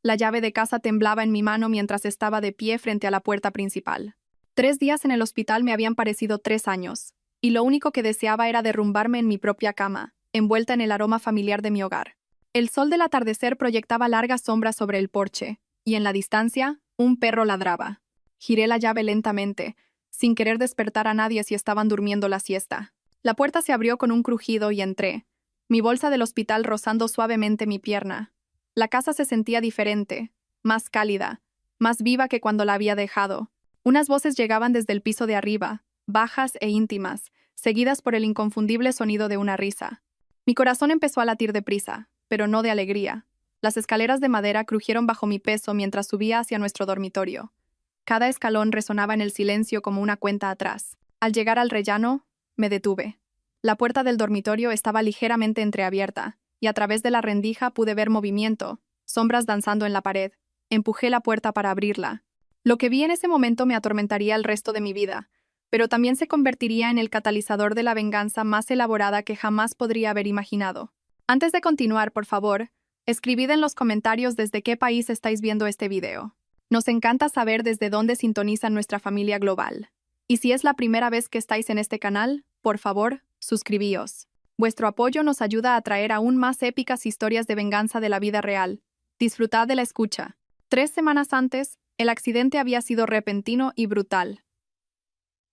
La llave de casa temblaba en mi mano mientras estaba de pie frente a la puerta principal. 3 días en el hospital me habían parecido 3 años, y lo único que deseaba era derrumbarme en mi propia cama, envuelta en el aroma familiar de mi hogar. El sol del atardecer proyectaba largas sombras sobre el porche, y en la distancia, un perro ladraba. Giré la llave lentamente, sin querer despertar a nadie si estaban durmiendo la siesta. La puerta se abrió con un crujido y entré, mi bolsa del hospital rozando suavemente mi pierna. La casa se sentía diferente, más cálida, más viva que cuando la había dejado. Unas voces llegaban desde el piso de arriba, bajas e íntimas, seguidas por el inconfundible sonido de una risa. Mi corazón empezó a latir deprisa, pero no de alegría. Las escaleras de madera crujieron bajo mi peso mientras subía hacia nuestro dormitorio. Cada escalón resonaba en el silencio como una cuenta atrás. Al llegar al rellano, me detuve. La puerta del dormitorio estaba ligeramente entreabierta, y a través de la rendija pude ver movimiento, sombras danzando en la pared. Empujé la puerta para abrirla. Lo que vi en ese momento me atormentaría el resto de mi vida, pero también se convertiría en el catalizador de la venganza más elaborada que jamás podría haber imaginado. Antes de continuar, por favor, escribid en los comentarios desde qué país estáis viendo este video. Nos encanta saber desde dónde sintoniza nuestra familia global. Y si es la primera vez que estáis en este canal, por favor, suscribíos. Vuestro apoyo nos ayuda a traer aún más épicas historias de venganza de la vida real. Disfrutad de la escucha. 3 semanas antes, el accidente había sido repentino y brutal.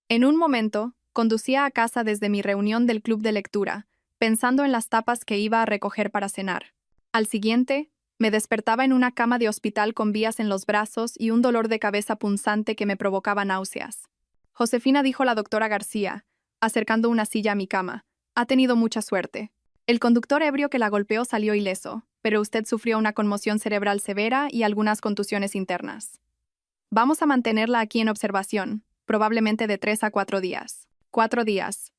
En un momento, conducía a casa desde mi reunión del club de lectura, pensando en las tapas que iba a recoger para cenar. Al siguiente, me despertaba en una cama de hospital con vías en los brazos y un dolor de cabeza punzante que me provocaba náuseas. Josefina, dijo la doctora García, acercando una silla a mi cama, ha tenido mucha suerte. El conductor ebrio que la golpeó salió ileso, pero usted sufrió una conmoción cerebral severa y algunas contusiones internas. Vamos a mantenerla aquí en observación, probablemente de 3 a 4 días. 4 días.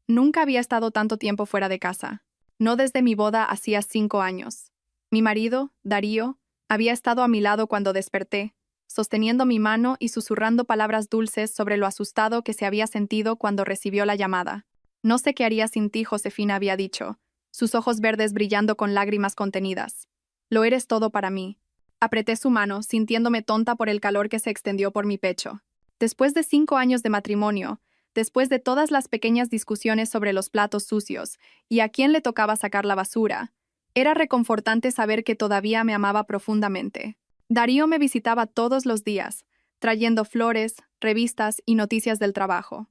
Nunca había estado tanto tiempo fuera de casa. No desde mi boda hacía 5 años. Mi marido, Darío, había estado a mi lado cuando desperté, sosteniendo mi mano y susurrando palabras dulces sobre lo asustado que se había sentido cuando recibió la llamada. No sé qué haría sin ti, Josefina, había dicho, sus ojos verdes brillando con lágrimas contenidas. Lo eres todo para mí. Apreté su mano, sintiéndome tonta por el calor que se extendió por mi pecho. Después de 5 años de matrimonio, después de todas las pequeñas discusiones sobre los platos sucios y a quién le tocaba sacar la basura, era reconfortante saber que todavía me amaba profundamente. Darío me visitaba todos los días, trayendo flores, revistas y noticias del trabajo.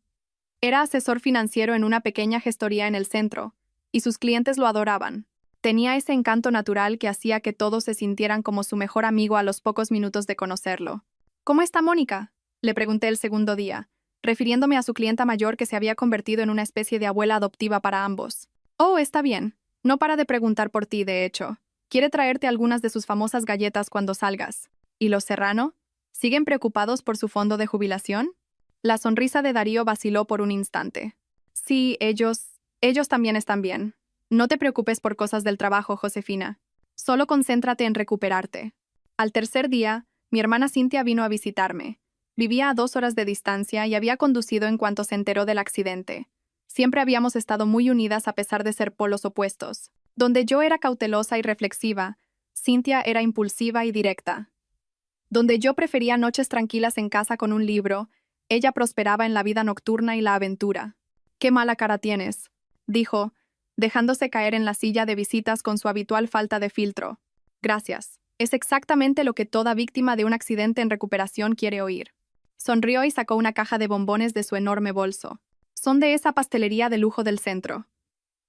Era asesor financiero en una pequeña gestoría en el centro, y sus clientes lo adoraban. Tenía ese encanto natural que hacía que todos se sintieran como su mejor amigo a los pocos minutos de conocerlo. ¿Cómo está Mónica?, le pregunté el segundo día, refiriéndome a su clienta mayor que se había convertido en una especie de abuela adoptiva para ambos. Oh, está bien. No para de preguntar por ti, de hecho. Quiere traerte algunas de sus famosas galletas cuando salgas. ¿Y los Serrano? ¿Siguen preocupados por su fondo de jubilación? La sonrisa de Darío vaciló por un instante. Sí, ellos también están bien. No te preocupes por cosas del trabajo, Josefina. Solo concéntrate en recuperarte. Al tercer día, mi hermana Cintia vino a visitarme. Vivía a 2 horas de distancia y había conducido en cuanto se enteró del accidente. Siempre habíamos estado muy unidas a pesar de ser polos opuestos. Donde yo era cautelosa y reflexiva, Cintia era impulsiva y directa. Donde yo prefería noches tranquilas en casa con un libro, ella prosperaba en la vida nocturna y la aventura. «Qué mala cara tienes», dijo, dejándose caer en la silla de visitas con su habitual falta de filtro. «Gracias. Es exactamente lo que toda víctima de un accidente en recuperación quiere oír». Sonrió y sacó una caja de bombones de su enorme bolso. «Son de esa pastelería de lujo del centro».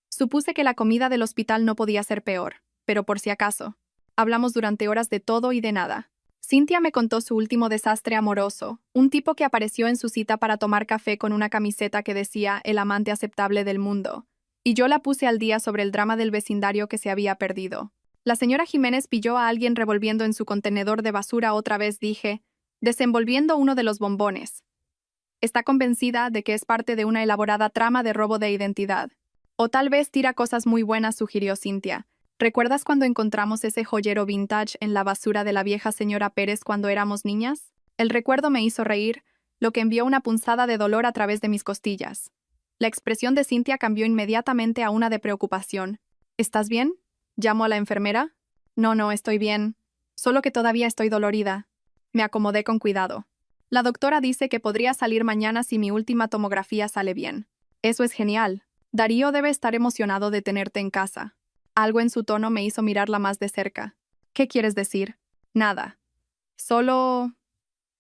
Supuse que la comida del hospital no podía ser peor, pero por si acaso. Hablamos durante horas de todo y de nada. Cintia me contó su último desastre amoroso, un tipo que apareció en su cita para tomar café con una camiseta que decía «el amante aceptable del mundo», y yo la puse al día sobre el drama del vecindario que se había perdido. La señora Jiménez pilló a alguien revolviendo en su contenedor de basura otra vez, dije, desenvolviendo uno de los bombones. Está convencida de que es parte de una elaborada trama de robo de identidad. O tal vez tira cosas muy buenas, sugirió Cintia. ¿Recuerdas cuando encontramos ese joyero vintage en la basura de la vieja señora Pérez cuando éramos niñas? El recuerdo me hizo reír, lo que envió una punzada de dolor a través de mis costillas. La expresión de Cintia cambió inmediatamente a una de preocupación. ¿Estás bien? ¿Llamo a la enfermera? No, estoy bien. Solo que todavía estoy dolorida. Me acomodé con cuidado. La doctora dice que podría salir mañana si mi última tomografía sale bien. Eso es genial. Darío debe estar emocionado de tenerte en casa. Algo en su tono me hizo mirarla más de cerca. ¿Qué quieres decir? Nada. Solo...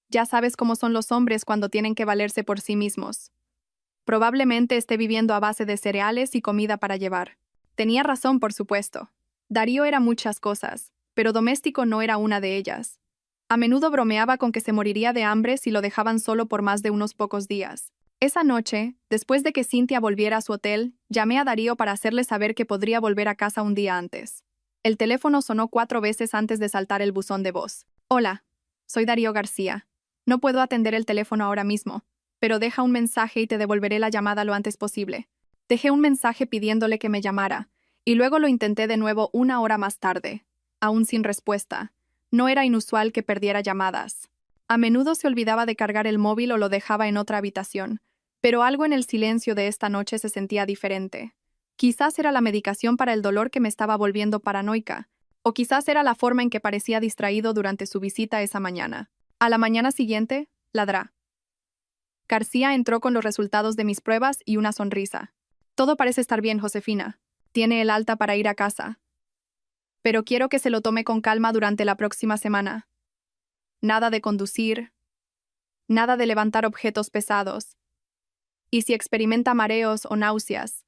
Ya sabes cómo son los hombres cuando tienen que valerse por sí mismos. Probablemente esté viviendo a base de cereales y comida para llevar. Tenía razón, por supuesto. Darío era muchas cosas, pero doméstico no era una de ellas. A menudo bromeaba con que se moriría de hambre si lo dejaban solo por más de unos pocos días. Esa noche, después de que Cynthia volviera a su hotel, llamé a Darío para hacerle saber que podría volver a casa un día antes. El teléfono sonó 4 veces antes de saltar el buzón de voz. Hola, soy Darío García. No puedo atender el teléfono ahora mismo, pero deja un mensaje y te devolveré la llamada lo antes posible. Dejé un mensaje pidiéndole que me llamara, y luego lo intenté de nuevo 1 hora más tarde, aún sin respuesta. No era inusual que perdiera llamadas. A menudo se olvidaba de cargar el móvil o lo dejaba en otra habitación, pero algo en el silencio de esta noche se sentía diferente. Quizás era la medicación para el dolor que me estaba volviendo paranoica, o quizás era la forma en que parecía distraído durante su visita esa mañana. A la mañana siguiente, ladrá. García entró con los resultados de mis pruebas y una sonrisa. Todo parece estar bien, Josefina. Tiene el alta para ir a casa. Pero quiero que se lo tome con calma durante la próxima semana. Nada de conducir. Nada de levantar objetos pesados. Y si experimenta mareos o náuseas,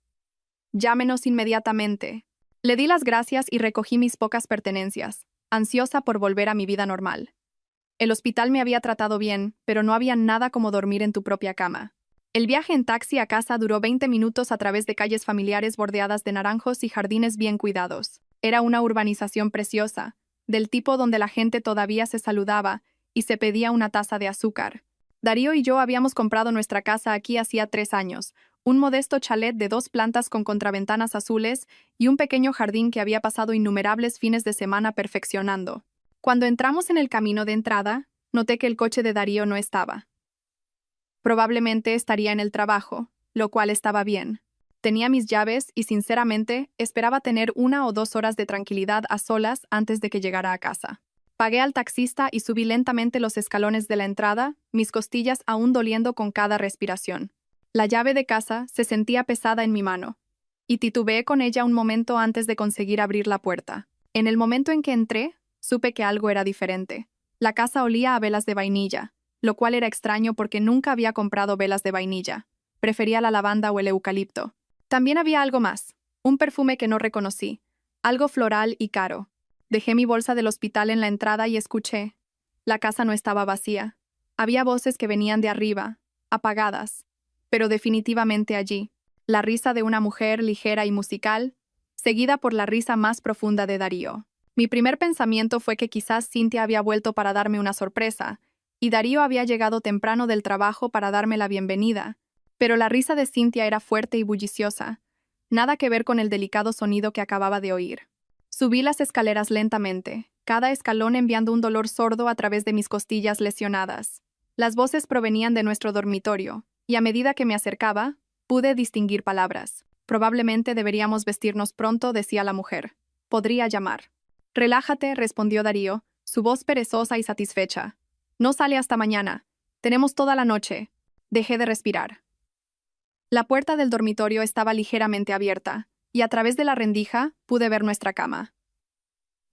llámenos inmediatamente. Le di las gracias y recogí mis pocas pertenencias, ansiosa por volver a mi vida normal. El hospital me había tratado bien, pero no había nada como dormir en tu propia cama. El viaje en taxi a casa duró 20 minutos a través de calles familiares bordeadas de naranjos y jardines bien cuidados. Era una urbanización preciosa, del tipo donde la gente todavía se saludaba y se pedía una taza de azúcar. Darío y yo habíamos comprado nuestra casa aquí hacía 3 años, un modesto chalet de 2 plantas con contraventanas azules y un pequeño jardín que había pasado innumerables fines de semana perfeccionando. Cuando entramos en el camino de entrada, noté que el coche de Darío no estaba. Probablemente estaría en el trabajo, lo cual estaba bien. Tenía mis llaves y, sinceramente, esperaba tener 1 o 2 horas de tranquilidad a solas antes de que llegara a casa. Pagué al taxista y subí lentamente los escalones de la entrada, mis costillas aún doliendo con cada respiración. La llave de casa se sentía pesada en mi mano, y titubeé con ella un momento antes de conseguir abrir la puerta. En el momento en que entré, supe que algo era diferente. La casa olía a velas de vainilla, lo cual era extraño porque nunca había comprado velas de vainilla. Prefería la lavanda o el eucalipto. También había algo más, un perfume que no reconocí, algo floral y caro. Dejé mi bolsa del hospital en la entrada y escuché. La casa no estaba vacía. Había voces que venían de arriba, apagadas, pero definitivamente allí. La risa de una mujer ligera y musical, seguida por la risa más profunda de Darío. Mi primer pensamiento fue que quizás Cynthia había vuelto para darme una sorpresa, y Darío había llegado temprano del trabajo para darme la bienvenida, pero la risa de Cynthia era fuerte y bulliciosa, nada que ver con el delicado sonido que acababa de oír. Subí las escaleras lentamente, cada escalón enviando un dolor sordo a través de mis costillas lesionadas. Las voces provenían de nuestro dormitorio, y a medida que me acercaba, pude distinguir palabras. Probablemente deberíamos vestirnos pronto, decía la mujer. Podría llamar. Relájate, respondió Darío, su voz perezosa y satisfecha. No sale hasta mañana. Tenemos toda la noche. Dejé de respirar. La puerta del dormitorio estaba ligeramente abierta, y a través de la rendija pude ver nuestra cama.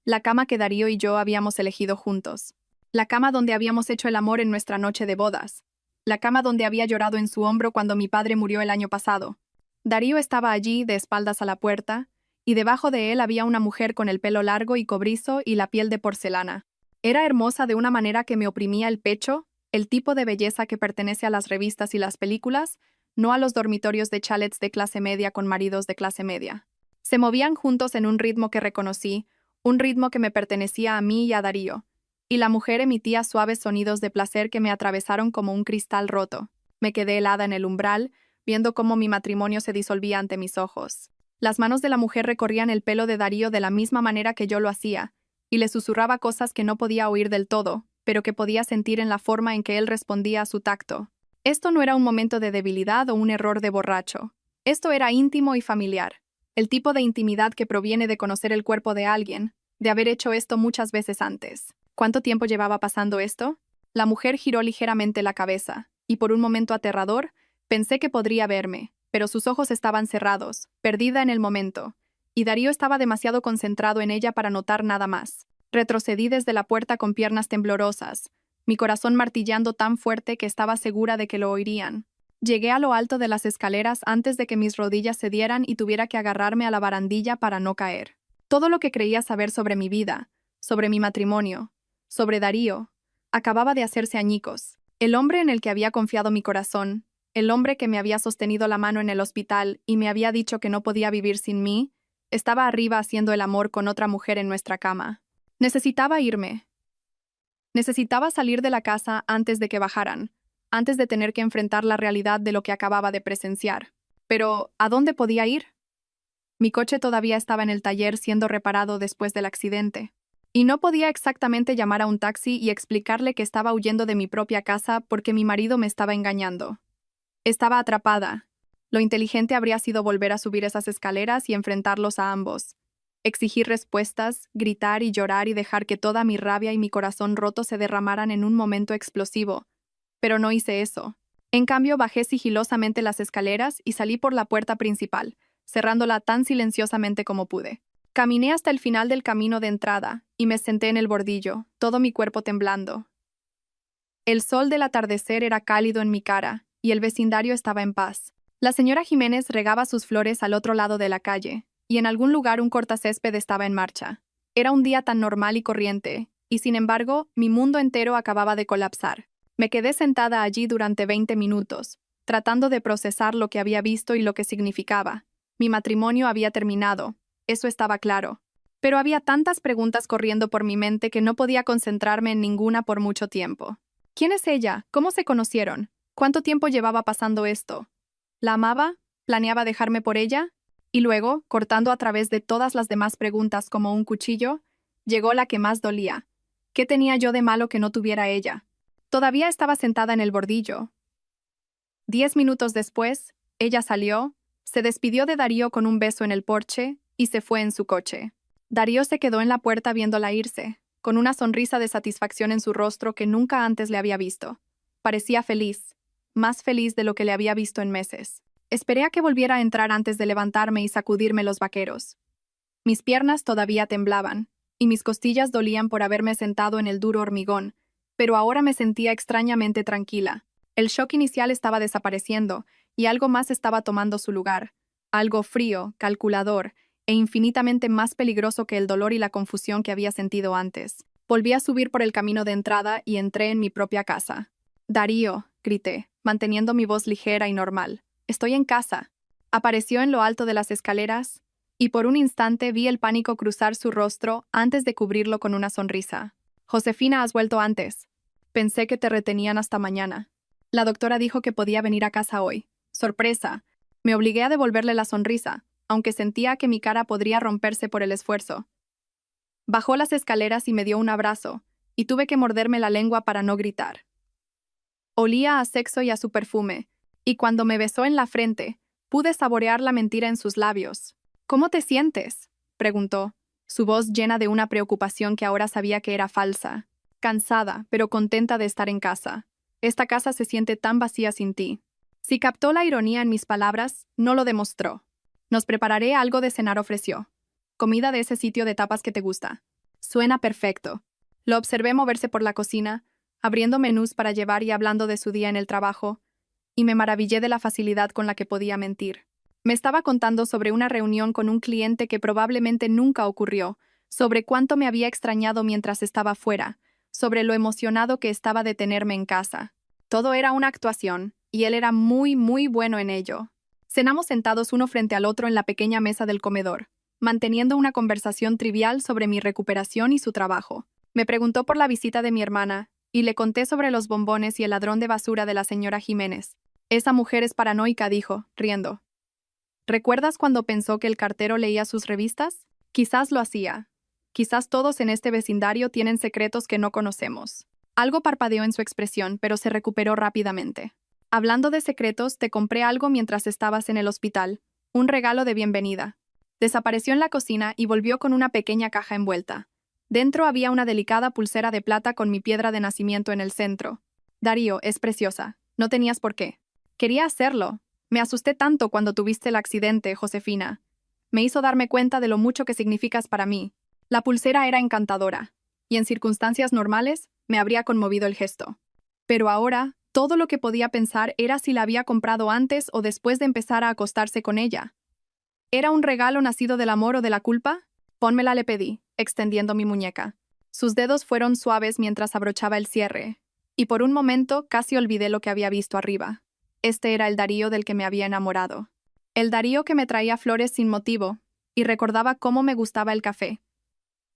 La cama que Darío y yo habíamos elegido juntos. La cama donde habíamos hecho el amor en nuestra noche de bodas. La cama donde había llorado en su hombro cuando mi padre murió el año pasado. Darío estaba allí, de espaldas a la puerta, y debajo de él había una mujer con el pelo largo y cobrizo y la piel de porcelana. Era hermosa de una manera que me oprimía el pecho, el tipo de belleza que pertenece a las revistas y las películas, no a los dormitorios de chalets de clase media con maridos de clase media. Se movían juntos en un ritmo que reconocí, un ritmo que me pertenecía a mí y a Darío, y la mujer emitía suaves sonidos de placer que me atravesaron como un cristal roto. Me quedé helada en el umbral, viendo cómo mi matrimonio se disolvía ante mis ojos. Las manos de la mujer recorrían el pelo de Darío de la misma manera que yo lo hacía, y le susurraba cosas que no podía oír del todo, pero que podía sentir en la forma en que él respondía a su tacto. Esto no era un momento de debilidad o un error de borracho. Esto era íntimo y familiar. El tipo de intimidad que proviene de conocer el cuerpo de alguien, de haber hecho esto muchas veces antes. ¿Cuánto tiempo llevaba pasando esto? La mujer giró ligeramente la cabeza, y por un momento aterrador, pensé que podría verme, pero sus ojos estaban cerrados, perdida en el momento, y Darío estaba demasiado concentrado en ella para notar nada más. Retrocedí desde la puerta con piernas temblorosas, mi corazón martillando tan fuerte que estaba segura de que lo oirían. Llegué a lo alto de las escaleras antes de que mis rodillas cedieran y tuviera que agarrarme a la barandilla para no caer. Todo lo que creía saber sobre mi vida, sobre mi matrimonio, sobre Darío, acababa de hacerse añicos. El hombre en el que había confiado mi corazón, el hombre que me había sostenido la mano en el hospital y me había dicho que no podía vivir sin mí, estaba arriba haciendo el amor con otra mujer en nuestra cama. Necesitaba irme. Necesitaba salir de la casa antes de que bajaran, antes de tener que enfrentar la realidad de lo que acababa de presenciar. Pero, ¿a dónde podía ir? Mi coche todavía estaba en el taller siendo reparado después del accidente. Y no podía exactamente llamar a un taxi y explicarle que estaba huyendo de mi propia casa porque mi marido me estaba engañando. Estaba atrapada. Lo inteligente habría sido volver a subir esas escaleras y enfrentarlos a ambos. Exigir respuestas, gritar y llorar y dejar que toda mi rabia y mi corazón roto se derramaran en un momento explosivo. Pero no hice eso. En cambio, bajé sigilosamente las escaleras y salí por la puerta principal, cerrándola tan silenciosamente como pude. Caminé hasta el final del camino de entrada y me senté en el bordillo, todo mi cuerpo temblando. El sol del atardecer era cálido en mi cara y el vecindario estaba en paz. La señora Jiménez regaba sus flores al otro lado de la calle, y en algún lugar un cortacésped estaba en marcha. Era un día tan normal y corriente, y sin embargo, mi mundo entero acababa de colapsar. Me quedé sentada allí durante 20 minutos, tratando de procesar lo que había visto y lo que significaba. Mi matrimonio había terminado, eso estaba claro. Pero había tantas preguntas corriendo por mi mente que no podía concentrarme en ninguna por mucho tiempo. ¿Quién es ella? ¿Cómo se conocieron? ¿Cuánto tiempo llevaba pasando esto? ¿La amaba? ¿Planeaba dejarme por ella? Y luego, cortando a través de todas las demás preguntas como un cuchillo, llegó la que más dolía. ¿Qué tenía yo de malo que no tuviera ella? Todavía estaba sentada en el bordillo. 10 minutos después, ella salió, se despidió de Darío con un beso en el porche y se fue en su coche. Darío se quedó en la puerta viéndola irse, con una sonrisa de satisfacción en su rostro que nunca antes le había visto. Parecía feliz, más feliz de lo que le había visto en meses. Esperé a que volviera a entrar antes de levantarme y sacudirme los vaqueros. Mis piernas todavía temblaban, y mis costillas dolían por haberme sentado en el duro hormigón, pero ahora me sentía extrañamente tranquila. El shock inicial estaba desapareciendo, y algo más estaba tomando su lugar. Algo frío, calculador, e infinitamente más peligroso que el dolor y la confusión que había sentido antes. Volví a subir por el camino de entrada y entré en mi propia casa. «Darío», grité, manteniendo mi voz ligera y normal. «Estoy en casa». Apareció en lo alto de las escaleras, y por un instante vi el pánico cruzar su rostro antes de cubrirlo con una sonrisa. «Josefina, has vuelto antes. Pensé que te retenían hasta mañana. La doctora dijo que podía venir a casa hoy. Sorpresa». Me obligué a devolverle la sonrisa, aunque sentía que mi cara podría romperse por el esfuerzo. Bajó las escaleras y me dio un abrazo, y tuve que morderme la lengua para no gritar. Olía a sexo y a su perfume, y cuando me besó en la frente, pude saborear la mentira en sus labios. «¿Cómo te sientes?», preguntó, su voz llena de una preocupación que ahora sabía que era falsa. «Cansada, pero contenta de estar en casa. Esta casa se siente tan vacía sin ti». Si captó la ironía en mis palabras, no lo demostró. «Nos prepararé algo de cenar», ofreció. «Comida de ese sitio de tapas que te gusta». «Suena perfecto». Lo observé moverse por la cocina, abriendo menús para llevar y hablando de su día en el trabajo, y me maravillé de la facilidad con la que podía mentir. Me estaba contando sobre una reunión con un cliente que probablemente nunca ocurrió, sobre cuánto me había extrañado mientras estaba fuera, sobre lo emocionado que estaba de tenerme en casa. Todo era una actuación, y él era muy, muy bueno en ello. Cenamos sentados uno frente al otro en la pequeña mesa del comedor, manteniendo una conversación trivial sobre mi recuperación y su trabajo. Me preguntó por la visita de mi hermana, y le conté sobre los bombones y el ladrón de basura de la señora Jiménez. «Esa mujer es paranoica», dijo, riendo. «¿Recuerdas cuando pensó que el cartero leía sus revistas? Quizás lo hacía. Quizás todos en este vecindario tienen secretos que no conocemos». Algo parpadeó en su expresión, pero se recuperó rápidamente. «Hablando de secretos, te compré algo mientras estabas en el hospital. Un regalo de bienvenida». Desapareció en la cocina y volvió con una pequeña caja envuelta. Dentro había una delicada pulsera de plata con mi piedra de nacimiento en el centro. Darío, es preciosa. No tenías por qué. Quería hacerlo. Me asusté tanto cuando tuviste el accidente, Josefina. Me hizo darme cuenta de lo mucho que significas para mí. La pulsera era encantadora, y en circunstancias normales me habría conmovido el gesto. Pero ahora, todo lo que podía pensar era si la había comprado antes o después de empezar a acostarse con ella. ¿Era un regalo nacido del amor o de la culpa? Pónmela, le pedí, extendiendo mi muñeca. Sus dedos fueron suaves mientras abrochaba el cierre, y por un momento casi olvidé lo que había visto arriba. Este era el Darío del que me había enamorado. El Darío que me traía flores sin motivo, y recordaba cómo me gustaba el café.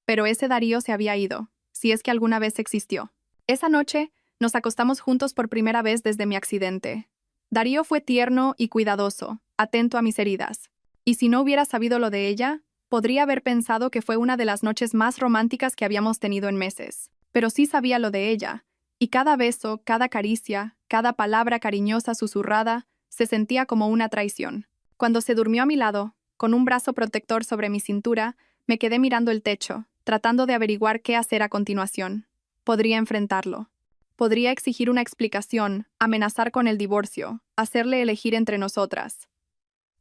Pero ese Darío se había ido, si es que alguna vez existió. Esa noche, nos acostamos juntos por primera vez desde mi accidente. Darío fue tierno y cuidadoso, atento a mis heridas. Y si no hubiera sabido lo de ella, podría haber pensado que fue una de las noches más románticas que habíamos tenido en meses. Pero sí sabía lo de ella, y cada beso, cada caricia, cada palabra cariñosa susurrada, se sentía como una traición. Cuando se durmió a mi lado, con un brazo protector sobre mi cintura, me quedé mirando el techo, tratando de averiguar qué hacer a continuación. Podría enfrentarlo. Podría exigir una explicación, amenazar con el divorcio, hacerle elegir entre nosotras.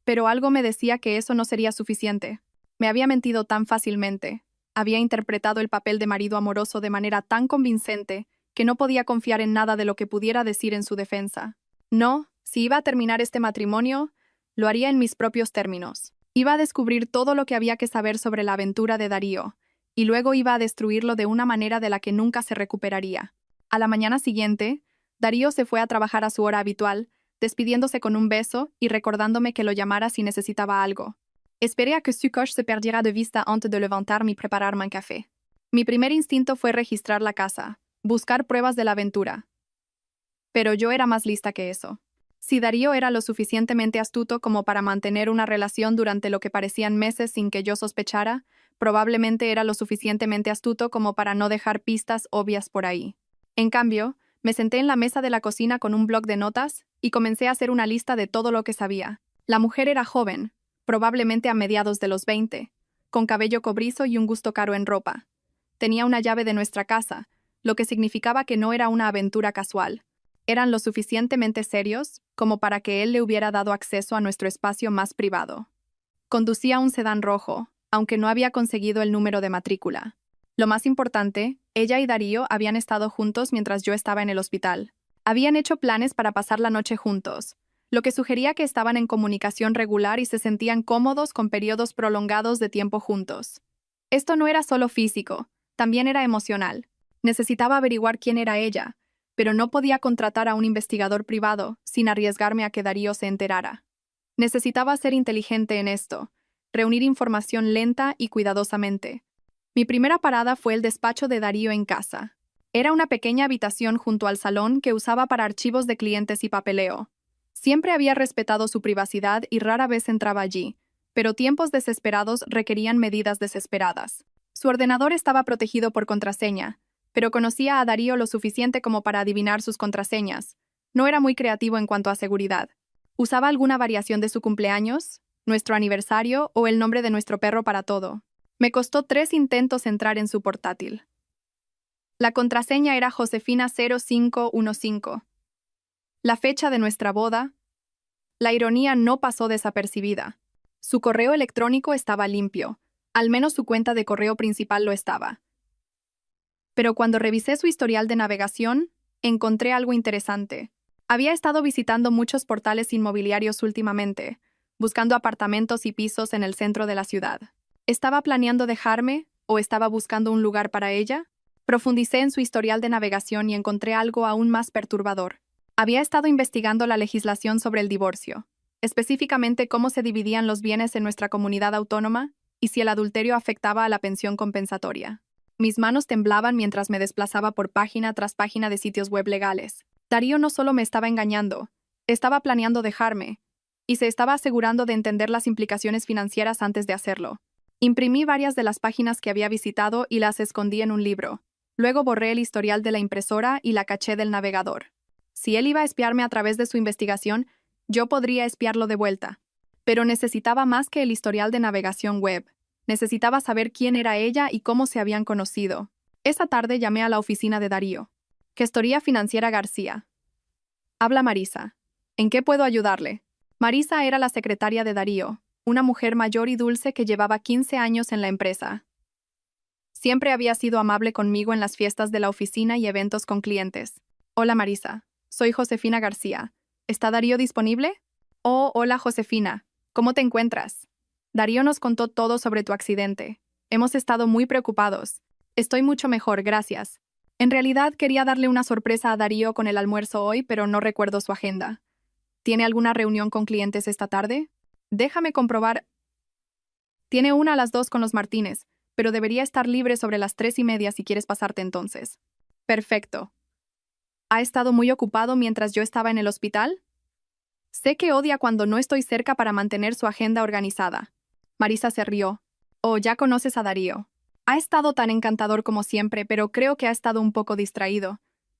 Pero algo me decía que eso no sería suficiente. Me había mentido tan fácilmente. Había interpretado el papel de marido amoroso de manera tan convincente que no podía confiar en nada de lo que pudiera decir en su defensa. No, si iba a terminar este matrimonio, lo haría en mis propios términos. Iba a descubrir todo lo que había que saber sobre la aventura de Darío, y luego iba a destruirlo de una manera de la que nunca se recuperaría. A la mañana siguiente, Darío se fue a trabajar a su hora habitual, despidiéndose con un beso y recordándome que lo llamara si necesitaba algo. Esperé a que su coche se perdiera de vista antes de levantarme y prepararme un café. Mi primer instinto fue registrar la casa, buscar pruebas de la aventura. Pero yo era más lista que eso. Si Darío era lo suficientemente astuto como para mantener una relación durante lo que parecían meses sin que yo sospechara, probablemente era lo suficientemente astuto como para no dejar pistas obvias por ahí. En cambio, me senté en la mesa de la cocina con un bloc de notas y comencé a hacer una lista de todo lo que sabía. La mujer era joven, probablemente a mediados de los 20, con cabello cobrizo y un gusto caro en ropa. Tenía una llave de nuestra casa, lo que significaba que no era una aventura casual. Eran lo suficientemente serios como para que él le hubiera dado acceso a nuestro espacio más privado. Conducía un sedán rojo, aunque no había conseguido el número de matrícula. Lo más importante, ella y Darío habían estado juntos mientras yo estaba en el hospital. Habían hecho planes para pasar la noche juntos, lo que sugería que estaban en comunicación regular y se sentían cómodos con periodos prolongados de tiempo juntos. Esto no era solo físico, también era emocional. Necesitaba averiguar quién era ella, pero no podía contratar a un investigador privado sin arriesgarme a que Darío se enterara. Necesitaba ser inteligente en esto, reunir información lenta y cuidadosamente. Mi primera parada fue el despacho de Darío en casa. Era una pequeña habitación junto al salón que usaba para archivos de clientes y papeleo. Siempre había respetado su privacidad y rara vez entraba allí, pero tiempos desesperados requerían medidas desesperadas. Su ordenador estaba protegido por contraseña, pero conocía a Darío lo suficiente como para adivinar sus contraseñas. No era muy creativo en cuanto a seguridad. Usaba alguna variación de su cumpleaños, nuestro aniversario o el nombre de nuestro perro para todo. Me costó 3 intentos entrar en su portátil. La contraseña era Josefina 0515. La fecha de nuestra boda. La ironía no pasó desapercibida. Su correo electrónico estaba limpio. Al menos su cuenta de correo principal lo estaba. Pero cuando revisé su historial de navegación, encontré algo interesante. Había estado visitando muchos portales inmobiliarios últimamente, buscando apartamentos y pisos en el centro de la ciudad. ¿Estaba planeando dejarme o estaba buscando un lugar para ella? Profundicé en su historial de navegación y encontré algo aún más perturbador. Había estado investigando la legislación sobre el divorcio, específicamente cómo se dividían los bienes en nuestra comunidad autónoma y si el adulterio afectaba a la pensión compensatoria. Mis manos temblaban mientras me desplazaba por página tras página de sitios web legales. Darío no solo me estaba engañando, estaba planeando dejarme, y se estaba asegurando de entender las implicaciones financieras antes de hacerlo. Imprimí varias de las páginas que había visitado y las escondí en un libro. Luego borré el historial de la impresora y la caché del navegador. Si él iba a espiarme a través de su investigación, yo podría espiarlo de vuelta. Pero necesitaba más que el historial de navegación web. Necesitaba saber quién era ella y cómo se habían conocido. Esa tarde llamé a la oficina de Darío. Gestoría Financiera García. Habla Marisa. ¿En qué puedo ayudarle? Marisa era la secretaria de Darío, una mujer mayor y dulce que llevaba 15 años en la empresa. Siempre había sido amable conmigo en las fiestas de la oficina y eventos con clientes. Hola Marisa, soy Josefina García. ¿Está Darío disponible? Oh, hola Josefina. ¿Cómo te encuentras? Darío nos contó todo sobre tu accidente. Hemos estado muy preocupados. Estoy mucho mejor, gracias. En realidad quería darle una sorpresa a Darío con el almuerzo hoy, pero no recuerdo su agenda. ¿Tiene alguna reunión con clientes esta tarde? Déjame comprobar. Tiene una a las 2 con los Martínez, pero debería estar libre sobre las 3:30 si quieres pasarte entonces. Perfecto. ¿Ha estado muy ocupado mientras yo estaba en el hospital? Sé que odia cuando no estoy cerca para mantener su agenda organizada. Marisa se rió. Oh, ya conoces a Darío. Ha estado tan encantador como siempre, pero creo que ha estado un poco distraído.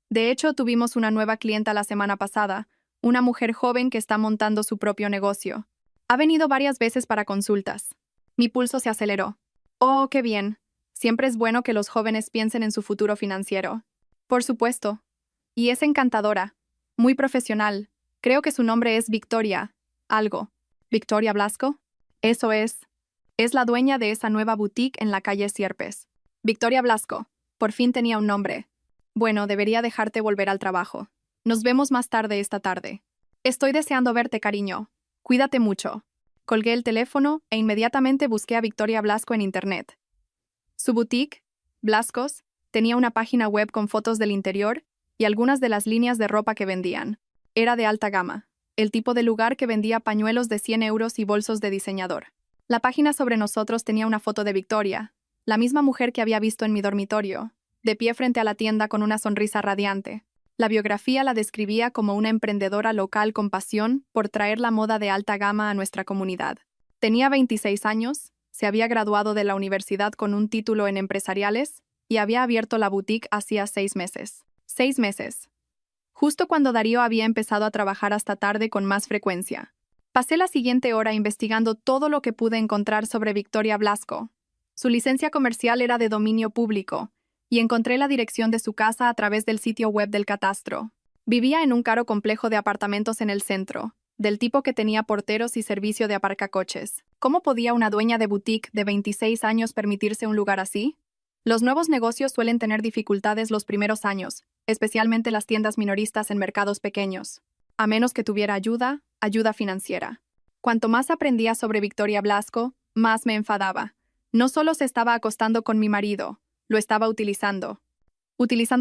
De hecho, tuvimos una nueva clienta la semana pasada, una mujer joven que está montando su propio negocio. Ha venido varias veces para consultas. Mi pulso se aceleró. Oh, qué bien. Siempre es bueno que los jóvenes piensen en su futuro financiero. Por supuesto. Y es encantadora. Muy profesional. Creo que su nombre es Victoria. Algo. ¿Victoria Blasco? Eso es. Es la dueña de esa nueva boutique en la calle Sierpes. Victoria Blasco. Por fin tenía un nombre. Bueno, debería dejarte volver al trabajo. Nos vemos más tarde esta tarde. Estoy deseando verte, cariño. Cuídate mucho. Colgué el teléfono e inmediatamente busqué a Victoria Blasco en internet. Su boutique, Blascos, tenía una página web con fotos del interior y algunas de las líneas de ropa que vendían. Era de alta gama, el tipo de lugar que vendía pañuelos de 100 euros y bolsos de diseñador. La página sobre nosotros tenía una foto de Victoria, la misma mujer que había visto en mi dormitorio, de pie frente a la tienda con una sonrisa radiante. La biografía la describía como una emprendedora local con pasión por traer la moda de alta gama a nuestra comunidad. Tenía 26 años, se había graduado de la universidad con un título en empresariales y había abierto la boutique hacía 6 meses. 6 meses. Justo cuando Darío había empezado a trabajar hasta tarde con más frecuencia. Pasé la siguiente hora investigando todo lo que pude encontrar sobre Victoria Blasco. Su licencia comercial era de dominio público, y encontré la dirección de su casa a través del sitio web del catastro. Vivía en un caro complejo de apartamentos en el centro, del tipo que tenía porteros y servicio de aparcacoches. ¿Cómo podía una dueña de boutique de 26 años permitirse un lugar así? Los nuevos negocios suelen tener dificultades los primeros años, especialmente las tiendas minoristas en mercados pequeños, a menos que tuviera ayuda financiera. Cuanto más aprendía sobre Victoria Blasco, más me enfadaba. No solo se estaba acostando con mi marido, lo estaba utilizando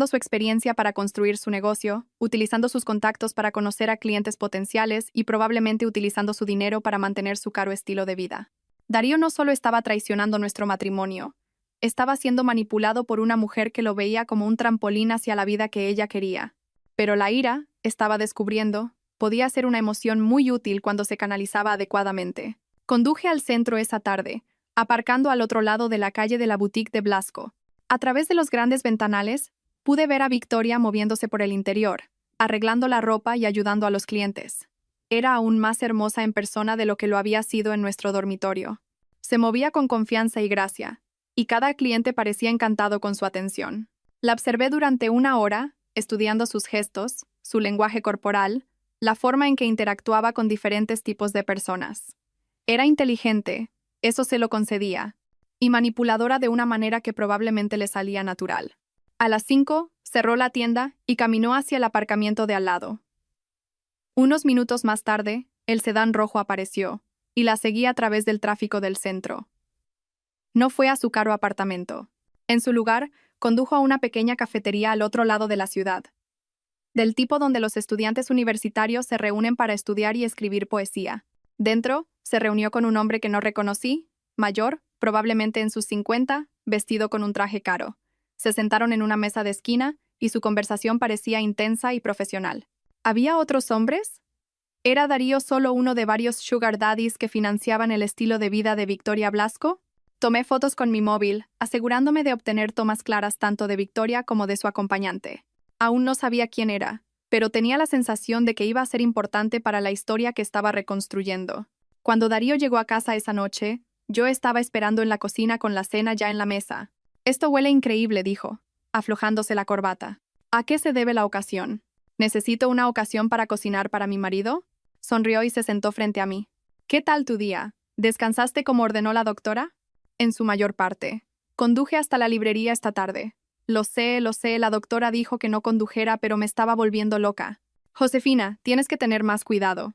su experiencia para construir su negocio, utilizando sus contactos para conocer a clientes potenciales y probablemente utilizando su dinero para mantener su caro estilo de vida. Darío no solo estaba traicionando nuestro matrimonio, estaba siendo manipulado por una mujer que lo veía como un trampolín hacia la vida que ella quería. Pero la ira, estaba descubriendo, podía ser una emoción muy útil cuando se canalizaba adecuadamente. Conduje al centro esa tarde, aparcando al otro lado de la calle de la boutique de Blasco. A través de los grandes ventanales, pude ver a Victoria moviéndose por el interior, arreglando la ropa y ayudando a los clientes. Era aún más hermosa en persona de lo que lo había sido en nuestro dormitorio. Se movía con confianza y gracia, y cada cliente parecía encantado con su atención. La observé durante 1 hora, estudiando sus gestos, su lenguaje corporal, la forma en que interactuaba con diferentes tipos de personas. Era inteligente, eso se lo concedía, y manipuladora de una manera que probablemente le salía natural. A las 5, cerró la tienda y caminó hacia el aparcamiento de al lado. Unos minutos más tarde, el sedán rojo apareció, y la seguí a través del tráfico del centro. No fue a su caro apartamento. En su lugar, condujo a una pequeña cafetería al otro lado de la ciudad, del tipo donde los estudiantes universitarios se reúnen para estudiar y escribir poesía. Dentro, se reunió con un hombre que no reconocí, mayor, probablemente en sus 50, vestido con un traje caro. Se sentaron en una mesa de esquina y su conversación parecía intensa y profesional. ¿Había otros hombres? ¿Era Darío solo uno de varios sugar daddies que financiaban el estilo de vida de Victoria Blasco? Tomé fotos con mi móvil, asegurándome de obtener tomas claras tanto de Victoria como de su acompañante. Aún no sabía quién era, pero tenía la sensación de que iba a ser importante para la historia que estaba reconstruyendo. Cuando Darío llegó a casa esa noche, Yo estaba esperando en la cocina con la cena ya en la mesa. Esto huele increíble, dijo, aflojándose la corbata. ¿A qué se debe la ocasión? ¿Necesito una ocasión para cocinar para mi marido? Sonrió y se sentó frente a mí. ¿Qué tal tu día? ¿Descansaste como ordenó la doctora? En su mayor parte. Conduje hasta la librería esta tarde. Lo sé, la doctora dijo que no condujera, pero me estaba volviendo loca. Josefina, tienes que tener más cuidado.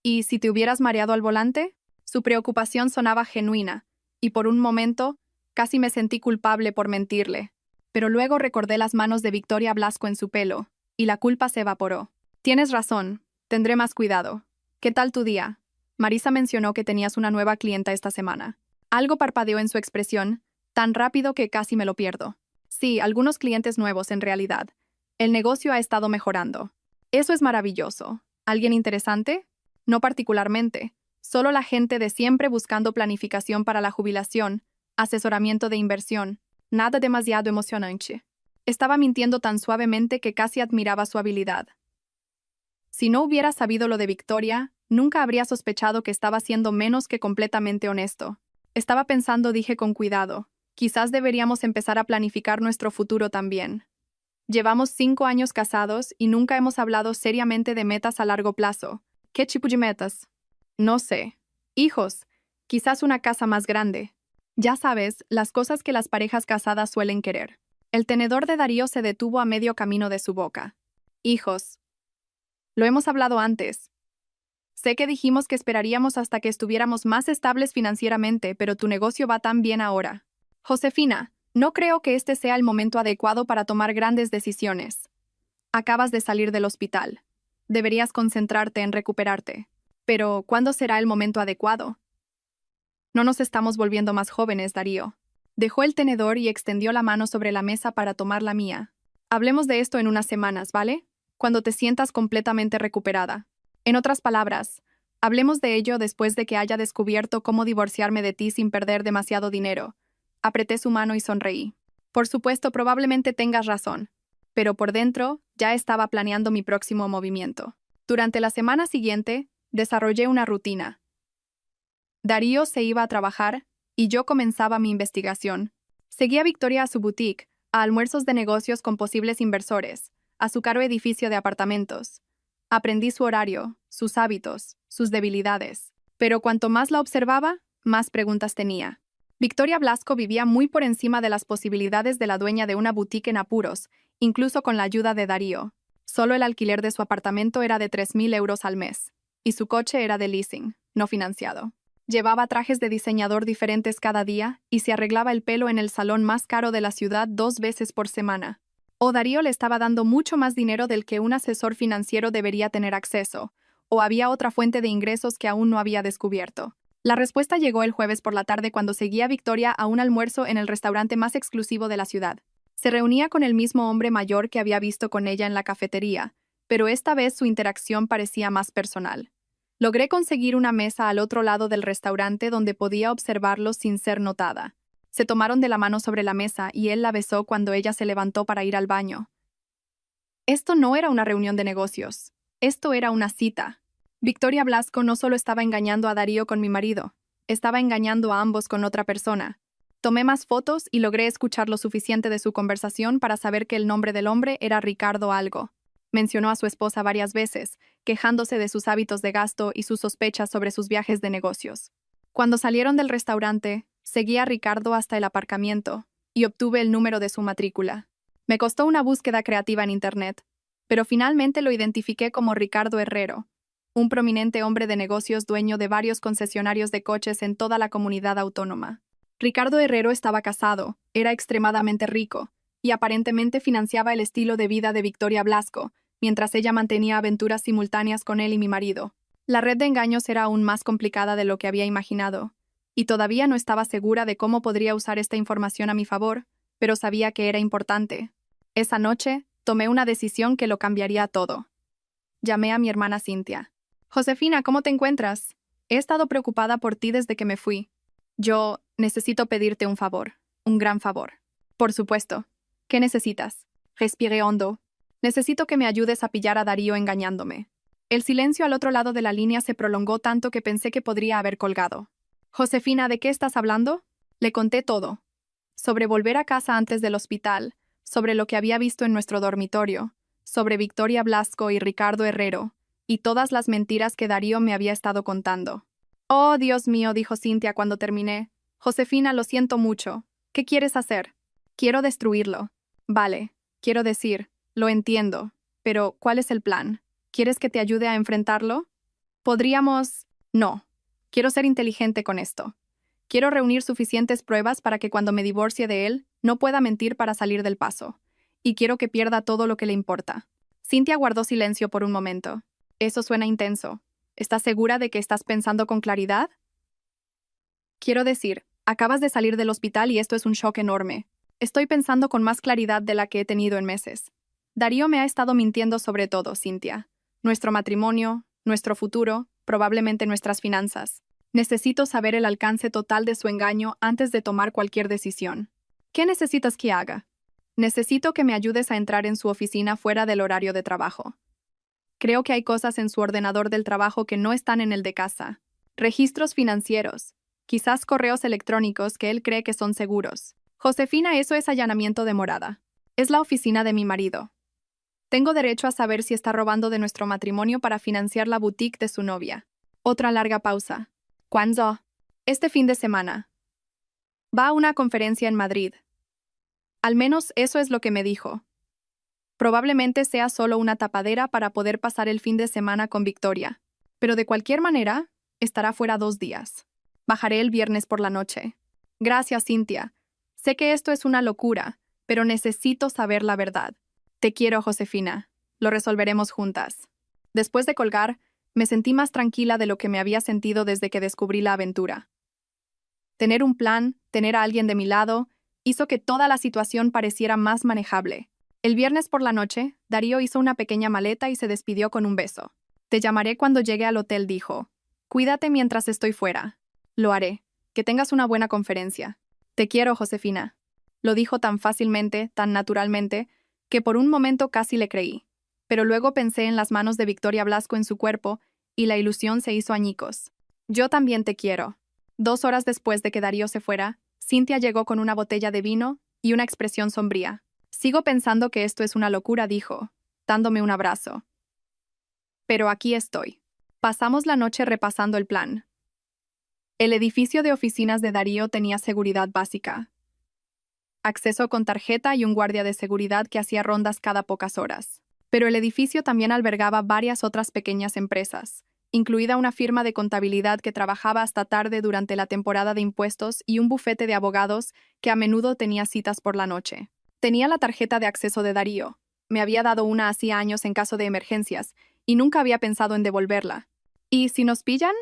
¿Y si te hubieras mareado al volante? Su preocupación sonaba genuina, y por un momento casi me sentí culpable por mentirle. Pero luego recordé las manos de Victoria Blasco en su pelo, y la culpa se evaporó. Tienes razón, tendré más cuidado. ¿Qué tal tu día? Marisa mencionó que tenías una nueva clienta esta semana. Algo parpadeó en su expresión, tan rápido que casi me lo pierdo. Sí, algunos clientes nuevos en realidad. El negocio ha estado mejorando. Eso es maravilloso. ¿Alguien interesante? No particularmente. Solo la gente de siempre buscando planificación para la jubilación, asesoramiento de inversión. Nada demasiado emocionante. Estaba mintiendo tan suavemente que casi admiraba su habilidad. Si no hubiera sabido lo de Victoria, nunca habría sospechado que estaba siendo menos que completamente honesto. Estaba pensando, dije con cuidado, quizás deberíamos empezar a planificar nuestro futuro también. Llevamos 5 años casados y nunca hemos hablado seriamente de metas a largo plazo. ¿Qué tipo de metas? No sé. Hijos. Quizás una casa más grande. Ya sabes, las cosas que las parejas casadas suelen querer. El tenedor de Darío se detuvo a medio camino de su boca. Hijos. Lo hemos hablado antes. Sé que dijimos que esperaríamos hasta que estuviéramos más estables financieramente, pero tu negocio va tan bien ahora. Josefina, no creo que este sea el momento adecuado para tomar grandes decisiones. Acabas de salir del hospital. Deberías concentrarte en recuperarte. Pero, ¿cuándo será el momento adecuado? No nos estamos volviendo más jóvenes, Darío. Dejó el tenedor y extendió la mano sobre la mesa para tomar la mía. Hablemos de esto en unas semanas, ¿vale? Cuando te sientas completamente recuperada. En otras palabras, hablemos de ello después de que haya descubierto cómo divorciarme de ti sin perder demasiado dinero. Apreté su mano y sonreí. Por supuesto, probablemente tengas razón. Pero por dentro, ya estaba planeando mi próximo movimiento. Durante la semana siguiente, desarrollé una rutina. Darío se iba a trabajar y yo comenzaba mi investigación. Seguía a Victoria a su boutique, a almuerzos de negocios con posibles inversores, a su caro edificio de apartamentos. Aprendí su horario, sus hábitos, sus debilidades. Pero cuanto más la observaba, más preguntas tenía. Victoria Blasco vivía muy por encima de las posibilidades de la dueña de una boutique en apuros, incluso con la ayuda de Darío. Solo el alquiler de su apartamento era de 3.000 euros al mes, y su coche era de leasing, no financiado. Llevaba trajes de diseñador diferentes cada día y se arreglaba el pelo en el salón más caro de la ciudad 2 veces por semana. O Darío le estaba dando mucho más dinero del que un asesor financiero debería tener acceso, o había otra fuente de ingresos que aún no había descubierto. La respuesta llegó el jueves por la tarde cuando seguía a Victoria a un almuerzo en el restaurante más exclusivo de la ciudad. Se reunía con el mismo hombre mayor que había visto con ella en la cafetería, pero esta vez su interacción parecía más personal. Logré conseguir una mesa al otro lado del restaurante donde podía observarlos sin ser notada. Se tomaron de la mano sobre la mesa y él la besó cuando ella se levantó para ir al baño. Esto no era una reunión de negocios. Esto era una cita. Victoria Blasco no solo estaba engañando a Darío con mi marido, estaba engañando a ambos con otra persona. Tomé más fotos y logré escuchar lo suficiente de su conversación para saber que el nombre del hombre era Ricardo algo. Mencionó a su esposa varias veces, quejándose de sus hábitos de gasto y sus sospechas sobre sus viajes de negocios. Cuando salieron del restaurante, seguí a Ricardo hasta el aparcamiento y obtuve el número de su matrícula. Me costó una búsqueda creativa en Internet, pero finalmente lo identifiqué como Ricardo Herrero, un prominente hombre de negocios dueño de varios concesionarios de coches en toda la comunidad autónoma. Ricardo Herrero estaba casado, era extremadamente rico, y aparentemente financiaba el estilo de vida de Victoria Blasco, mientras ella mantenía aventuras simultáneas con él y mi marido. La red de engaños era aún más complicada de lo que había imaginado, y todavía no estaba segura de cómo podría usar esta información a mi favor, pero sabía que era importante. Esa noche, tomé una decisión que lo cambiaría todo. Llamé a mi hermana Cintia. Josefina, ¿cómo te encuentras? He estado preocupada por ti desde que me fui. Yo necesito pedirte un favor, un gran favor. Por supuesto. ¿Qué necesitas? Respiré hondo. Necesito que me ayudes a pillar a Darío engañándome. El silencio al otro lado de la línea se prolongó tanto que pensé que podría haber colgado. Josefina, ¿de qué estás hablando? Le conté todo. Sobre volver a casa antes del hospital, sobre lo que había visto en nuestro dormitorio, sobre Victoria Blasco y Ricardo Herrero, y todas las mentiras que Darío me había estado contando. Oh, Dios mío, dijo Cintia cuando terminé. Josefina, lo siento mucho. ¿Qué quieres hacer? Quiero destruirlo. Vale, quiero decir, lo entiendo. Pero, ¿cuál es el plan? ¿Quieres que te ayude a enfrentarlo? Podríamos... No. Quiero ser inteligente con esto. Quiero reunir suficientes pruebas para que cuando me divorcie de él, no pueda mentir para salir del paso. Y quiero que pierda todo lo que le importa. Cintia guardó silencio por un momento. Eso suena intenso. ¿Estás segura de que estás pensando con claridad? Quiero decir, acabas de salir del hospital y esto es un shock enorme. Estoy pensando con más claridad de la que he tenido en meses. Darío me ha estado mintiendo sobre todo, Cintia. Nuestro matrimonio, nuestro futuro, probablemente nuestras finanzas. Necesito saber el alcance total de su engaño antes de tomar cualquier decisión. ¿Qué necesitas que haga? Necesito que me ayudes a entrar en su oficina fuera del horario de trabajo. Creo que hay cosas en su ordenador del trabajo que no están en el de casa. Registros financieros. Quizás correos electrónicos que él cree que son seguros. Josefina, eso es allanamiento de morada. Es la oficina de mi marido. Tengo derecho a saber si está robando de nuestro matrimonio para financiar la boutique de su novia. Otra larga pausa. ¿Cuándo? Este fin de semana. Va a una conferencia en Madrid. Al menos eso es lo que me dijo. Probablemente sea solo una tapadera para poder pasar el fin de semana con Victoria. Pero de cualquier manera, estará fuera 2 días. Bajaré el viernes por la noche. Gracias, Cintia. Sé que esto es una locura, pero necesito saber la verdad. Te quiero, Josefina. Lo resolveremos juntas. Después de colgar, me sentí más tranquila de lo que me había sentido desde que descubrí la aventura. Tener un plan, tener a alguien de mi lado, hizo que toda la situación pareciera más manejable. El viernes por la noche, Darío hizo una pequeña maleta y se despidió con un beso. Te llamaré cuando llegue al hotel, dijo. Cuídate mientras estoy fuera. Lo haré. Que tengas una buena conferencia. Te quiero, Josefina. Lo dijo tan fácilmente, tan naturalmente, que por un momento casi le creí. Pero luego pensé en las manos de Victoria Blasco en su cuerpo y la ilusión se hizo añicos. Yo también te quiero. 2 horas después de que Darío se fuera, Cintia llegó con una botella de vino y una expresión sombría. Sigo pensando que esto es una locura, dijo, dándome un abrazo. Pero aquí estoy. Pasamos la noche repasando el plan. El edificio de oficinas de Darío tenía seguridad básica. Acceso con tarjeta y un guardia de seguridad que hacía rondas cada pocas horas. Pero el edificio también albergaba varias otras pequeñas empresas, incluida una firma de contabilidad que trabajaba hasta tarde durante la temporada de impuestos y un bufete de abogados que a menudo tenía citas por la noche. Tenía la tarjeta de acceso de Darío. Me había dado una hacía años en caso de emergencias, y nunca había pensado en devolverla. ¿Y si nos pillan?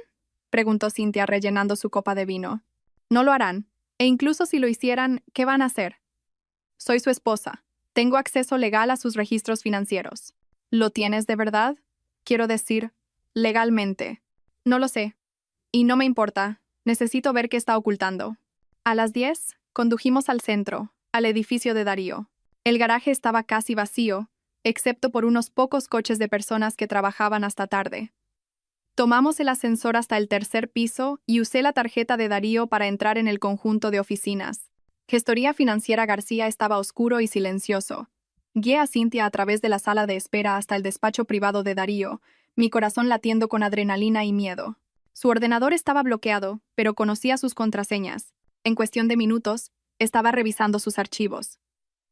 Preguntó Cintia rellenando su copa de vino. No lo harán, e incluso si lo hicieran, ¿qué van a hacer? Soy su esposa. Tengo acceso legal a sus registros financieros. ¿Lo tienes de verdad? Quiero decir, legalmente. No lo sé. Y no me importa. Necesito ver qué está ocultando. A las 10, condujimos al centro, al edificio de Darío. El garaje estaba casi vacío, excepto por unos pocos coches de personas que trabajaban hasta tarde. Tomamos el ascensor hasta el 3er piso y usé la tarjeta de Darío para entrar en el conjunto de oficinas. Gestoría Financiera García estaba oscuro y silencioso. Guié a Cintia a través de la sala de espera hasta el despacho privado de Darío, mi corazón latiendo con adrenalina y miedo. Su ordenador estaba bloqueado, pero conocía sus contraseñas. En cuestión de minutos, estaba revisando sus archivos.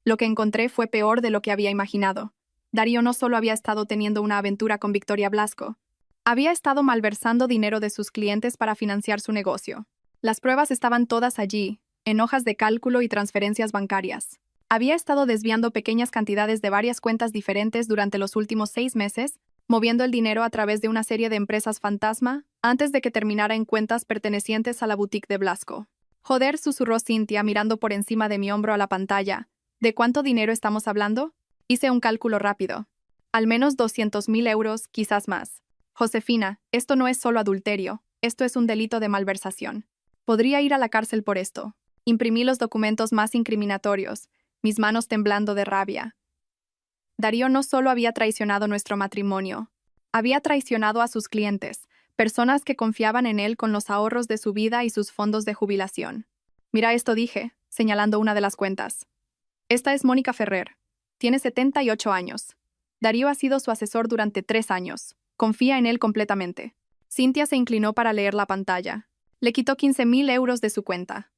Lo que encontré fue peor de lo que había imaginado. Darío no solo había estado teniendo una aventura con Victoria Blasco, había estado malversando dinero de sus clientes para financiar su negocio. Las pruebas estaban todas allí, en hojas de cálculo y transferencias bancarias. Había estado desviando pequeñas cantidades de varias cuentas diferentes durante los últimos 6 meses, moviendo el dinero a través de una serie de empresas fantasma, antes de que terminara en cuentas pertenecientes a la boutique de Blasco. Joder, susurró Cintia mirando por encima de mi hombro a la pantalla. ¿De cuánto dinero estamos hablando? Hice un cálculo rápido. Al menos 200.000 euros, quizás más. Josefina, esto no es solo adulterio, esto es un delito de malversación. Podría ir a la cárcel por esto. Imprimí los documentos más incriminatorios, mis manos temblando de rabia. Darío no solo había traicionado nuestro matrimonio, había traicionado a sus clientes, Personas que confiaban en él con los ahorros de su vida y sus fondos de jubilación. Mira esto, dije, señalando una de las cuentas. Esta es Mónica Ferrer. Tiene 78 años. Darío ha sido su asesor durante 3 años. Confía en él completamente. Cynthia se inclinó para leer la pantalla. Le quitó 15.000 euros de su cuenta.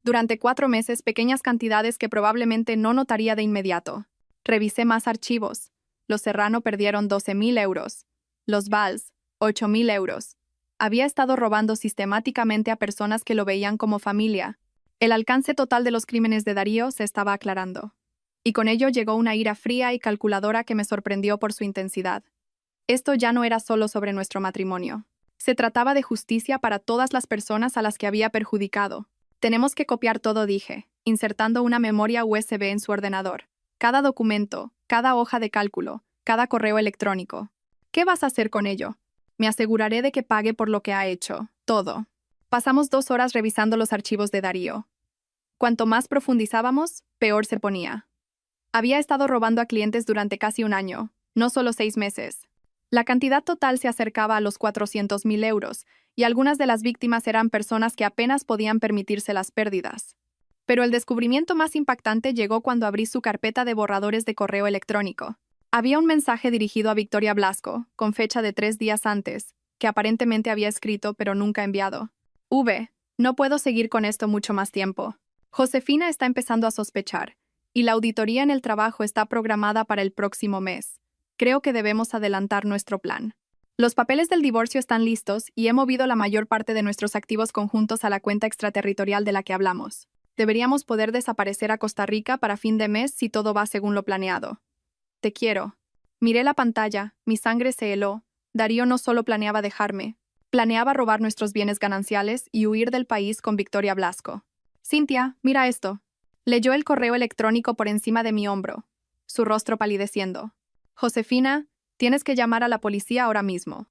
Durante 4 meses, pequeñas cantidades que probablemente no notaría de inmediato. Revisé más archivos. Los Serrano perdieron 12.000 euros. Los Valls, 8.000 euros. Había estado robando sistemáticamente a personas que lo veían como familia. El alcance total de los crímenes de Darío se estaba aclarando. Y con ello llegó una ira fría y calculadora que me sorprendió por su intensidad. Esto ya no era solo sobre nuestro matrimonio. Se trataba de justicia para todas las personas a las que había perjudicado. Tenemos que copiar todo, dije, insertando una memoria USB en su ordenador. Cada documento, cada hoja de cálculo, cada correo electrónico. ¿Qué vas a hacer con ello? Me aseguraré de que pague por lo que ha hecho. Todo. Pasamos 2 horas revisando los archivos de Darío. Cuanto más profundizábamos, peor se ponía. Había estado robando a clientes durante casi 1 año, no solo 6 meses. La cantidad total se acercaba a los 400.000 euros, y algunas de las víctimas eran personas que apenas podían permitirse las pérdidas. Pero el descubrimiento más impactante llegó cuando abrí su carpeta de borradores de correo electrónico. Había un mensaje dirigido a Victoria Blasco, con fecha de 3 días antes, que aparentemente había escrito pero nunca enviado. No puedo seguir con esto mucho más tiempo. Josefina está empezando a sospechar, y la auditoría en el trabajo está programada para el próximo mes. Creo que debemos adelantar nuestro plan. Los papeles del divorcio están listos y he movido la mayor parte de nuestros activos conjuntos a la cuenta extraterritorial de la que hablamos. Deberíamos poder desaparecer a Costa Rica para fin de mes si todo va según lo planeado. Te quiero. Miré la pantalla, mi sangre se heló. Darío no solo planeaba dejarme, planeaba robar nuestros bienes gananciales y huir del país con Victoria Blasco. Cynthia, mira esto. Leyó el correo electrónico por encima de mi hombro, su rostro palideciendo. Josefina, tienes que llamar a la policía ahora mismo.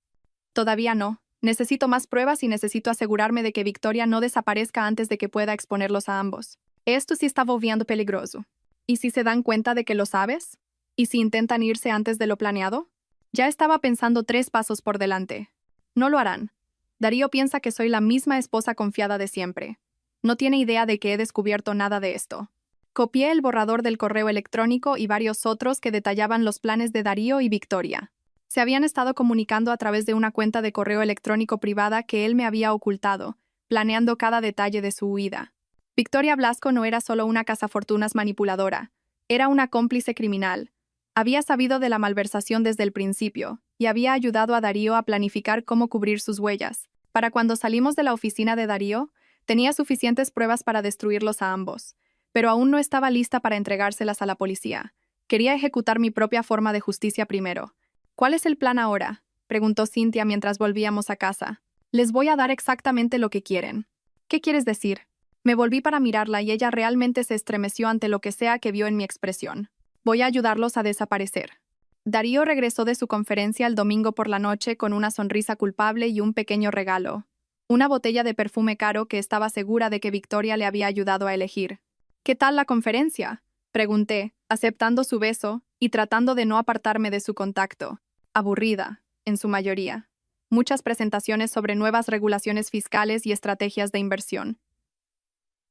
Todavía no. Necesito más pruebas y necesito asegurarme de que Victoria no desaparezca antes de que pueda exponerlos a ambos. Esto sí está volviendo peligroso. ¿Y si se dan cuenta de que lo sabes? ¿Y si intentan irse antes de lo planeado? Ya estaba pensando 3 pasos por delante. No lo harán. Darío piensa que soy la misma esposa confiada de siempre. No tiene idea de que he descubierto nada de esto. Copié el borrador del correo electrónico y varios otros que detallaban los planes de Darío y Victoria. Se habían estado comunicando a través de una cuenta de correo electrónico privada que él me había ocultado, planeando cada detalle de su huida. Victoria Blasco no era solo una cazafortunas manipuladora, era una cómplice criminal. Había sabido de la malversación desde el principio y había ayudado a Darío a planificar cómo cubrir sus huellas. Para cuando salimos de la oficina de Darío, tenía suficientes pruebas para destruirlos a ambos, pero aún no estaba lista para entregárselas a la policía. Quería ejecutar mi propia forma de justicia primero. ¿Cuál es el plan ahora?, preguntó Cynthia mientras volvíamos a casa. Les voy a dar exactamente lo que quieren. ¿Qué quieres decir? Me volví para mirarla y ella realmente se estremeció ante lo que sea que vio en mi expresión. Voy a ayudarlos a desaparecer. Darío regresó de su conferencia el domingo por la noche con una sonrisa culpable y un pequeño regalo. Una botella de perfume caro que estaba segura de que Victoria le había ayudado a elegir. ¿Qué tal la conferencia?, pregunté, aceptando su beso y tratando de no apartarme de su contacto. Aburrida, en su mayoría. Muchas presentaciones sobre nuevas regulaciones fiscales y estrategias de inversión.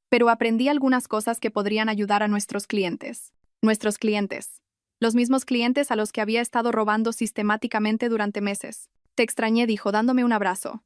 Pero aprendí algunas cosas que podrían ayudar a nuestros clientes. Nuestros clientes. Los mismos clientes a los que había estado robando sistemáticamente durante meses. Te extrañé, dijo, dándome un abrazo.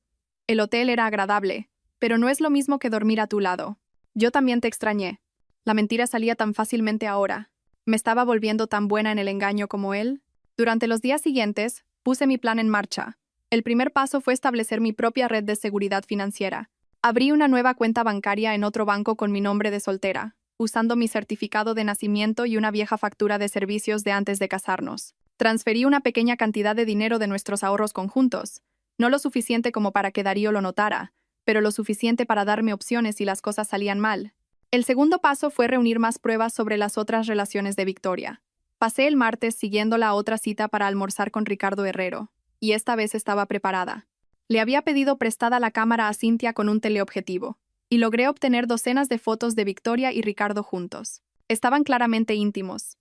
El hotel era agradable, pero no es lo mismo que dormir a tu lado. Yo también te extrañé. La mentira salía tan fácilmente ahora. ¿Me estaba volviendo tan buena en el engaño como él? Durante los días siguientes, puse mi plan en marcha. El primer paso fue establecer mi propia red de seguridad financiera. Abrí una nueva cuenta bancaria en otro banco con mi nombre de soltera, usando mi certificado de nacimiento y una vieja factura de servicios de antes de casarnos. Transferí una pequeña cantidad de dinero de nuestros ahorros conjuntos, no lo suficiente como para que Darío lo notara, pero lo suficiente para darme opciones si las cosas salían mal. El segundo paso fue reunir más pruebas sobre las otras relaciones de Victoria. Pasé el martes siguiéndola a otra cita para almorzar con Ricardo Herrero, y esta vez estaba preparada. Le había pedido prestada la cámara a Cynthia con un teleobjetivo, y logré obtener docenas de fotos de Victoria y Ricardo juntos. Estaban claramente íntimos,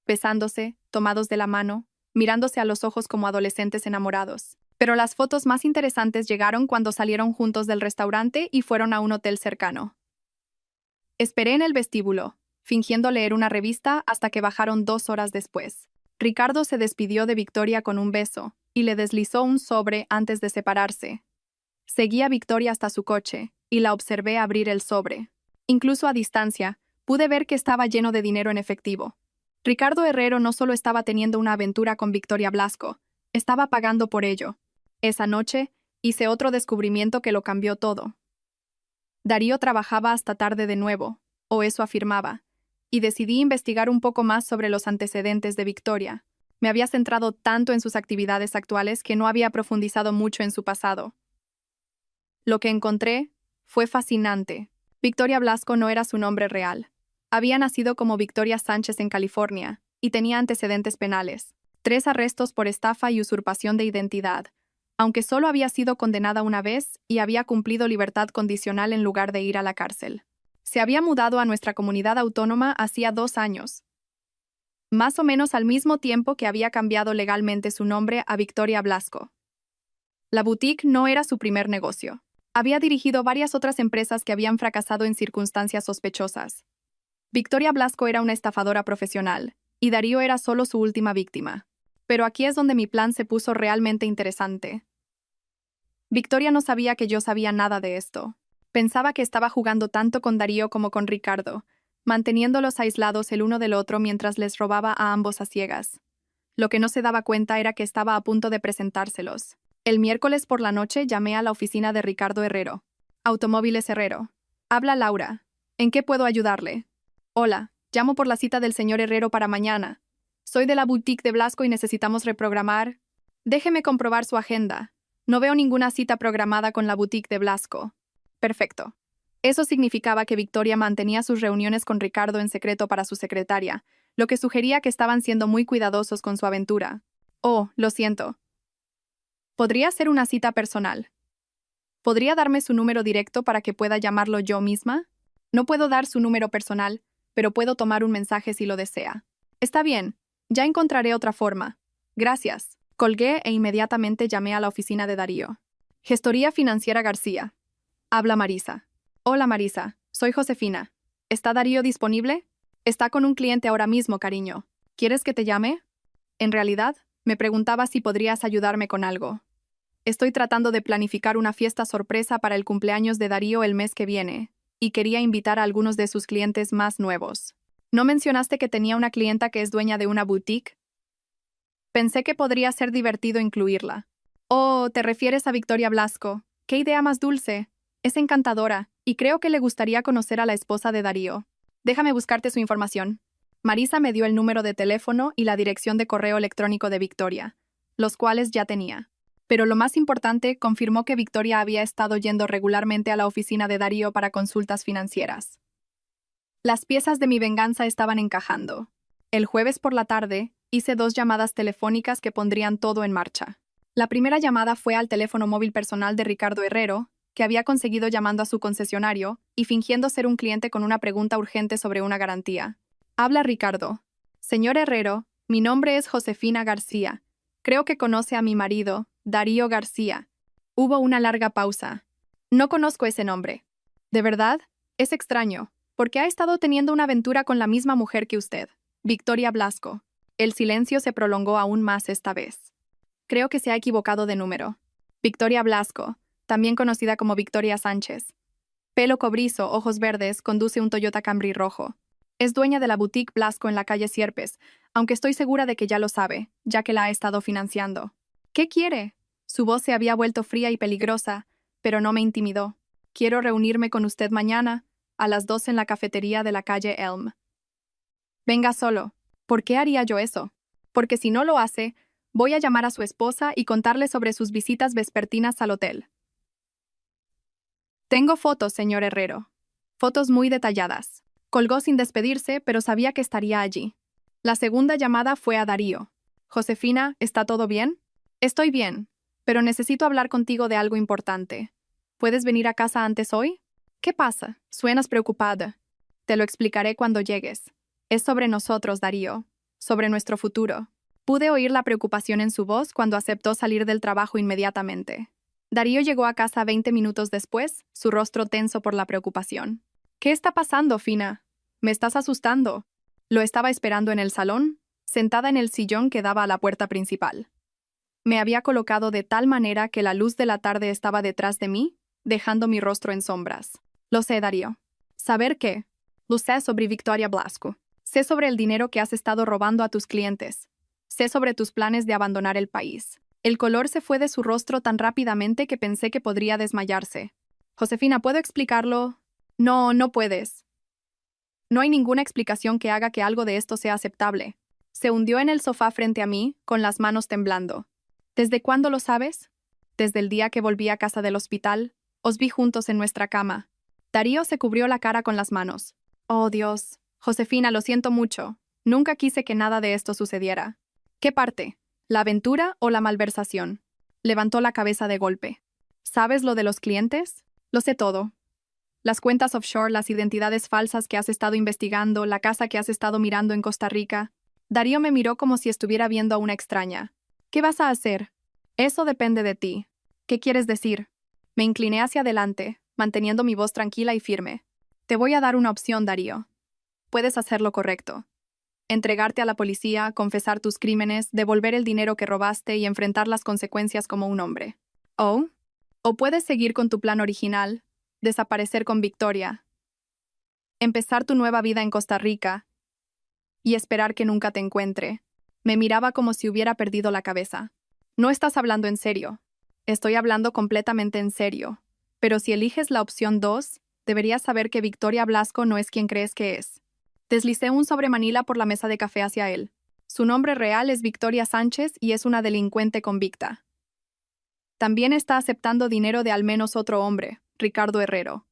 besándose, tomados de la mano, mirándose a los ojos como adolescentes enamorados. Pero las fotos más interesantes llegaron cuando salieron juntos del restaurante y fueron a un hotel cercano. Esperé en el vestíbulo, fingiendo leer una revista hasta que bajaron 2 horas después. Ricardo se despidió de Victoria con un beso y le deslizó un sobre antes de separarse. Seguí a Victoria hasta su coche y la observé abrir el sobre. Incluso a distancia, pude ver que estaba lleno de dinero en efectivo. Ricardo Herrero no solo estaba teniendo una aventura con Victoria Blasco, estaba pagando por ello. Esa noche, hice otro descubrimiento que lo cambió todo. Darío trabajaba hasta tarde de nuevo, o eso afirmaba, y decidí investigar un poco más sobre los antecedentes de Victoria. Me había centrado tanto en sus actividades actuales que no había profundizado mucho en su pasado. Lo que encontré fue fascinante. Victoria Blasco no era su nombre real. Había nacido como Victoria Sánchez en California y tenía antecedentes penales: 3 arrestos por estafa y usurpación de identidad, aunque solo había sido condenada una vez y había cumplido libertad condicional en lugar de ir a la cárcel. Se había mudado a nuestra comunidad autónoma hacía 2 años, más o menos al mismo tiempo que había cambiado legalmente su nombre a Victoria Blasco. La boutique no era su primer negocio. Había dirigido varias otras empresas que habían fracasado en circunstancias sospechosas. Victoria Blasco era una estafadora profesional, y Darío era solo su última víctima. Pero aquí es donde mi plan se puso realmente interesante. Victoria no sabía que yo sabía nada de esto. Pensaba que estaba jugando tanto con Darío como con Ricardo, manteniéndolos aislados el uno del otro mientras les robaba a ambos a ciegas. Lo que no se daba cuenta era que estaba a punto de presentárselos. El miércoles por la noche llamé a la oficina de Ricardo Herrero. Automóviles Herrero. Habla Laura. ¿En qué puedo ayudarle? Hola, llamo por la cita del señor Herrero para mañana. Soy de la boutique de Blasco y necesitamos reprogramar. Déjeme comprobar su agenda. No veo ninguna cita programada con la boutique de Blasco. Perfecto. Eso significaba que Victoria mantenía sus reuniones con Ricardo en secreto para su secretaria, lo que sugería que estaban siendo muy cuidadosos con su aventura. Oh, lo siento. ¿Podría ser una cita personal? ¿Podría darme su número directo para que pueda llamarlo yo misma? No puedo dar su número personal, pero puedo tomar un mensaje si lo desea. Está bien, ya encontraré otra forma. Gracias. Colgué e inmediatamente llamé a la oficina de Darío. Gestoría Financiera García. Habla Marisa. Hola Marisa, soy Josefina. ¿Está Darío disponible? Está con un cliente ahora mismo, cariño. ¿Quieres que te llame? En realidad, me preguntaba si podrías ayudarme con algo. Estoy tratando de planificar una fiesta sorpresa para el cumpleaños de Darío el mes que viene, y quería invitar a algunos de sus clientes más nuevos. ¿No mencionaste que tenía una clienta que es dueña de una boutique? Pensé que podría ser divertido incluirla. Oh, ¿te refieres a Victoria Blasco? ¡Qué idea más dulce! Es encantadora, y creo que le gustaría conocer a la esposa de Darío. Déjame buscarte su información. Marisa me dio el número de teléfono y la dirección de correo electrónico de Victoria, los cuales ya tenía. Pero lo más importante, confirmó que Victoria había estado yendo regularmente a la oficina de Darío para consultas financieras. Las piezas de mi venganza estaban encajando. El jueves por la tarde, hice 2 llamadas telefónicas que pondrían todo en marcha. La primera llamada fue al teléfono móvil personal de Ricardo Herrero, que había conseguido llamando a su concesionario y fingiendo ser un cliente con una pregunta urgente sobre una garantía. Habla Ricardo. Señor Herrero, mi nombre es Josefina García. Creo que conoce a mi marido, Darío García. Hubo una larga pausa. No conozco ese nombre. ¿De verdad? Es extraño, porque ha estado teniendo una aventura con la misma mujer que usted, Victoria Blasco. El silencio se prolongó aún más esta vez. Creo que se ha equivocado de número. Victoria Blasco, también conocida como Victoria Sánchez. Pelo cobrizo, ojos verdes, conduce un Toyota Camry rojo. Es dueña de la boutique Blasco en la calle Sierpes, aunque estoy segura de que ya lo sabe, ya que la ha estado financiando. ¿Qué quiere? Su voz se había vuelto fría y peligrosa, pero no me intimidó. Quiero reunirme con usted mañana, a las 2 en la cafetería de la calle Elm. Venga solo. ¿Por qué haría yo eso? Porque si no lo hace, voy a llamar a su esposa y contarle sobre sus visitas vespertinas al hotel. Tengo fotos, señor Herrero. Fotos muy detalladas. Colgó sin despedirse, pero sabía que estaría allí. La segunda llamada fue a Darío. Josefina, ¿está todo bien? Estoy bien, pero necesito hablar contigo de algo importante. ¿Puedes venir a casa antes hoy? ¿Qué pasa? Suenas preocupada. Te lo explicaré cuando llegues. Es sobre nosotros, Darío. Sobre nuestro futuro. Pude oír la preocupación en su voz cuando aceptó salir del trabajo inmediatamente. Darío llegó a casa 20 minutos después, su rostro tenso por la preocupación. ¿Qué está pasando, Fina? Me estás asustando. Lo estaba esperando en el salón, sentada en el sillón que daba a la puerta principal. Me había colocado de tal manera que la luz de la tarde estaba detrás de mí, dejando mi rostro en sombras. Lo sé, Darío. ¿Saber qué? Lo sé sobre Victoria Blasco. Sé sobre el dinero que has estado robando a tus clientes. Sé sobre tus planes de abandonar el país. El color se fue de su rostro tan rápidamente que pensé que podría desmayarse. Josefina, ¿puedo explicarlo? No, no puedes. No hay ninguna explicación que haga que algo de esto sea aceptable. Se hundió en el sofá frente a mí, con las manos temblando. ¿Desde cuándo lo sabes? Desde el día que volví a casa del hospital. Os vi juntos en nuestra cama. Darío se cubrió la cara con las manos. Oh, Dios. Josefina, lo siento mucho. Nunca quise que nada de esto sucediera. ¿Qué parte? ¿La aventura o la malversación? Levantó la cabeza de golpe. ¿Sabes lo de los clientes? Lo sé todo. Las cuentas offshore, las identidades falsas que has estado investigando, la casa que has estado mirando en Costa Rica. Darío me miró como si estuviera viendo a una extraña. ¿Qué vas a hacer? Eso depende de ti. ¿Qué quieres decir? Me incliné hacia adelante, manteniendo mi voz tranquila y firme. Te voy a dar una opción, Darío. Puedes hacer lo correcto. Entregarte a la policía, confesar tus crímenes, devolver el dinero que robaste y enfrentar las consecuencias como un hombre. O puedes seguir con tu plan original, desaparecer con Victoria, empezar tu nueva vida en Costa Rica y esperar que nunca te encuentre. Me miraba como si hubiera perdido la cabeza. No estás hablando en serio. Estoy hablando completamente en serio. Pero si eliges la opción 2, deberías saber que Victoria Blasco no es quien crees que es. Deslicé un sobre Manila por la mesa de café hacia él. Su nombre real es Victoria Sánchez y es una delincuente convicta. También está aceptando dinero de al menos otro hombre, Ricardo Herrero.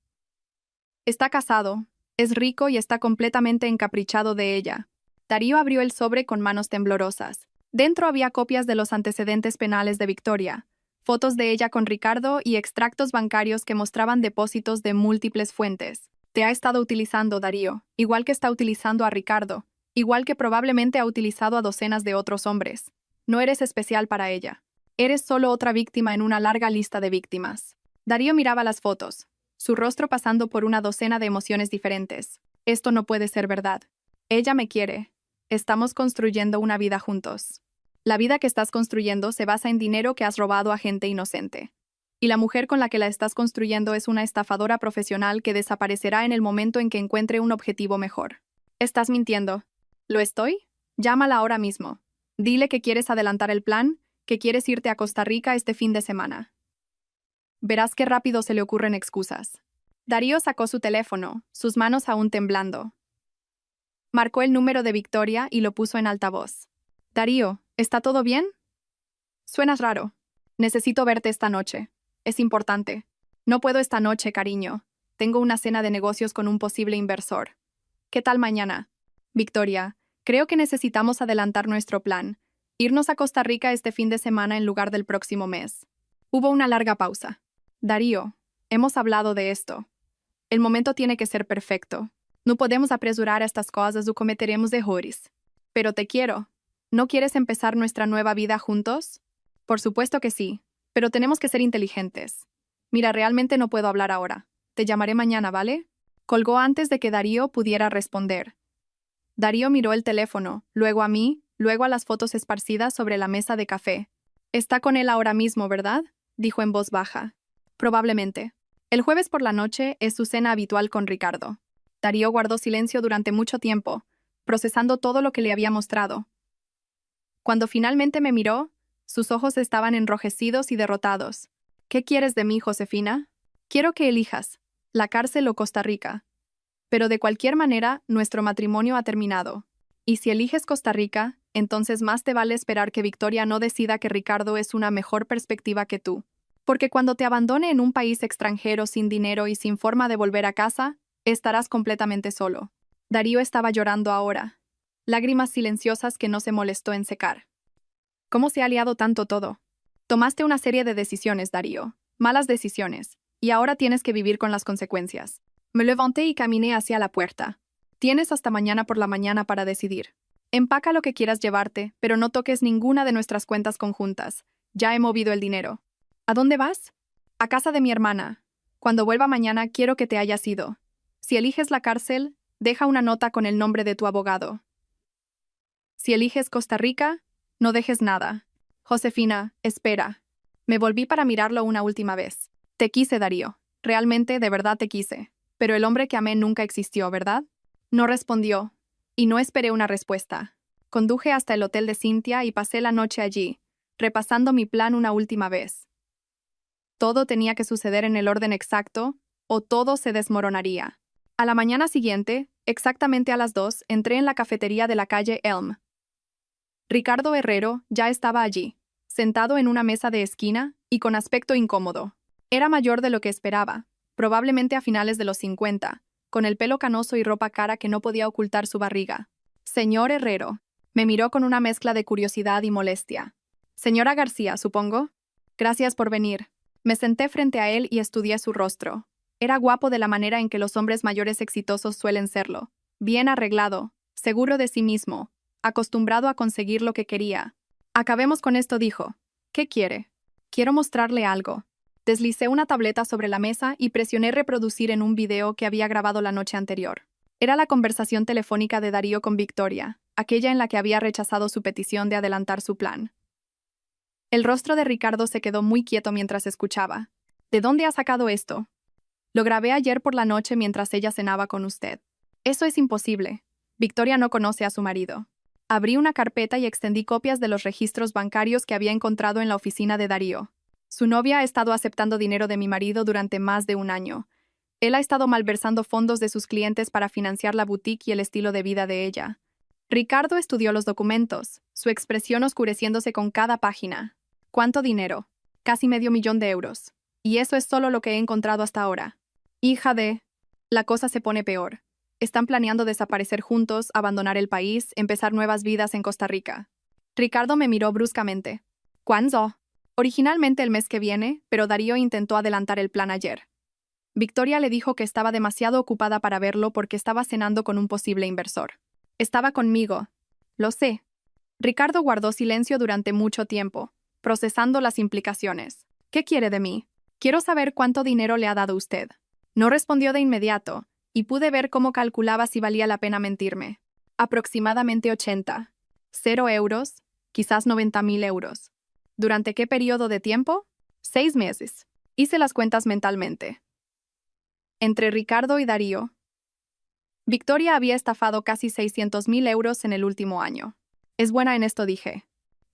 Está casado, es rico y está completamente encaprichado de ella. Darío abrió el sobre con manos temblorosas. Dentro había copias de los antecedentes penales de Victoria, fotos de ella con Ricardo y extractos bancarios que mostraban depósitos de múltiples fuentes. Te ha estado utilizando, Darío, igual que está utilizando a Ricardo, igual que probablemente ha utilizado a docenas de otros hombres. No eres especial para ella. Eres solo otra víctima en una larga lista de víctimas. Darío miraba las fotos, su rostro pasando por una docena de emociones diferentes. Esto no puede ser verdad. Ella me quiere. Estamos construyendo una vida juntos. La vida que estás construyendo se basa en dinero que has robado a gente inocente. Y la mujer con la que la estás construyendo es una estafadora profesional que desaparecerá en el momento en que encuentre un objetivo mejor. Estás mintiendo. ¿Lo estoy? Llámala ahora mismo. Dile que quieres adelantar el plan, que quieres irte a Costa Rica este fin de semana. Verás qué rápido se le ocurren excusas. Darío sacó su teléfono, sus manos aún temblando. Marcó el número de Victoria y lo puso en altavoz. Darío, ¿está todo bien? Suenas raro. Necesito verte esta noche. Es importante. No puedo esta noche, cariño. Tengo una cena de negocios con un posible inversor. ¿Qué tal mañana? Victoria, creo que necesitamos adelantar nuestro plan. Irnos a Costa Rica este fin de semana en lugar del próximo mes. Hubo una larga pausa. Darío, hemos hablado de esto. El momento tiene que ser perfecto. No podemos apresurar estas cosas o cometeremos errores. Pero te quiero. ¿No quieres empezar nuestra nueva vida juntos? Por supuesto que sí, pero tenemos que ser inteligentes. Mira, realmente no puedo hablar ahora. Te llamaré mañana, ¿vale? Colgó antes de que Darío pudiera responder. Darío miró el teléfono, luego a mí, luego a las fotos esparcidas sobre la mesa de café. Está con él ahora mismo, ¿verdad? Dijo en voz baja. Probablemente. El jueves por la noche es su cena habitual con Ricardo. Darío guardó silencio durante mucho tiempo, procesando todo lo que le había mostrado. Cuando finalmente me miró, sus ojos estaban enrojecidos y derrotados. ¿Qué quieres de mí, Josefina? Quiero que elijas, la cárcel o Costa Rica. Pero de cualquier manera, nuestro matrimonio ha terminado. Y si eliges Costa Rica, entonces más te vale esperar que Victoria no decida que Ricardo es una mejor perspectiva que tú. Porque cuando te abandone en un país extranjero sin dinero y sin forma de volver a casa, estarás completamente solo. Darío estaba llorando ahora. Lágrimas silenciosas que no se molestó en secar. ¿Cómo se ha liado tanto todo? Tomaste una serie de decisiones, Darío. Malas decisiones. Y ahora tienes que vivir con las consecuencias. Me levanté y caminé hacia la puerta. Tienes hasta mañana por la mañana para decidir. Empaca lo que quieras llevarte, pero no toques ninguna de nuestras cuentas conjuntas. Ya he movido el dinero. ¿A dónde vas? A casa de mi hermana. Cuando vuelva mañana quiero que te hayas ido. Si eliges la cárcel, deja una nota con el nombre de tu abogado. Si eliges Costa Rica, no dejes nada. Josefina, espera. Me volví para mirarlo una última vez. Te quise, Darío. Realmente, de verdad te quise. Pero el hombre que amé nunca existió, ¿verdad? No respondió, y no esperé una respuesta. Conduje hasta el hotel de Cynthia y pasé la noche allí, repasando mi plan una última vez. Todo tenía que suceder en el orden exacto, o todo se desmoronaría. A la mañana siguiente, exactamente a las 2, entré en la cafetería de la calle Elm. Ricardo Herrero ya estaba allí, sentado en una mesa de esquina y con aspecto incómodo. Era mayor de lo que esperaba, probablemente a finales de los 50, con el pelo canoso y ropa cara que no podía ocultar su barriga. Señor Herrero, me miró con una mezcla de curiosidad y molestia. Señora García, supongo. Gracias por venir. Me senté frente a él y estudié su rostro. Era guapo de la manera en que los hombres mayores exitosos suelen serlo. Bien arreglado, seguro de sí mismo, acostumbrado a conseguir lo que quería. Acabemos con esto, dijo. ¿Qué quiere? Quiero mostrarle algo. Deslicé una tableta sobre la mesa y presioné reproducir en un video que había grabado la noche anterior. Era la conversación telefónica de Darío con Victoria, aquella en la que había rechazado su petición de adelantar su plan. El rostro de Ricardo se quedó muy quieto mientras escuchaba. ¿De dónde ha sacado esto? Lo grabé ayer por la noche mientras ella cenaba con usted. Eso es imposible. Victoria no conoce a su marido. Abrí una carpeta y extendí copias de los registros bancarios que había encontrado en la oficina de Darío. Su novia ha estado aceptando dinero de mi marido durante más de un año. Él ha estado malversando fondos de sus clientes para financiar la boutique y el estilo de vida de ella. Ricardo estudió los documentos, su expresión oscureciéndose con cada página. ¿Cuánto dinero? Casi $500,000. Y eso es solo lo que he encontrado hasta ahora. Hija de... La cosa se pone peor. Están planeando desaparecer juntos, abandonar el país, empezar nuevas vidas en Costa Rica. Ricardo me miró bruscamente. ¿Cuándo? Originalmente el mes que viene, pero Darío intentó adelantar el plan ayer. Victoria le dijo que estaba demasiado ocupada para verlo porque estaba cenando con un posible inversor. Estaba conmigo. Lo sé. Ricardo guardó silencio durante mucho tiempo, procesando las implicaciones. ¿Qué quiere de mí? Quiero saber cuánto dinero le ha dado usted. No respondió de inmediato, y pude ver cómo calculaba si valía la pena mentirme. Aproximadamente 80. 0 euros, quizás 90,000 euros. ¿Durante qué periodo de tiempo? 6 meses. Hice las cuentas mentalmente. Entre Ricardo y Darío. Victoria había estafado casi 600,000 euros en el último año. Es buena en esto, dije.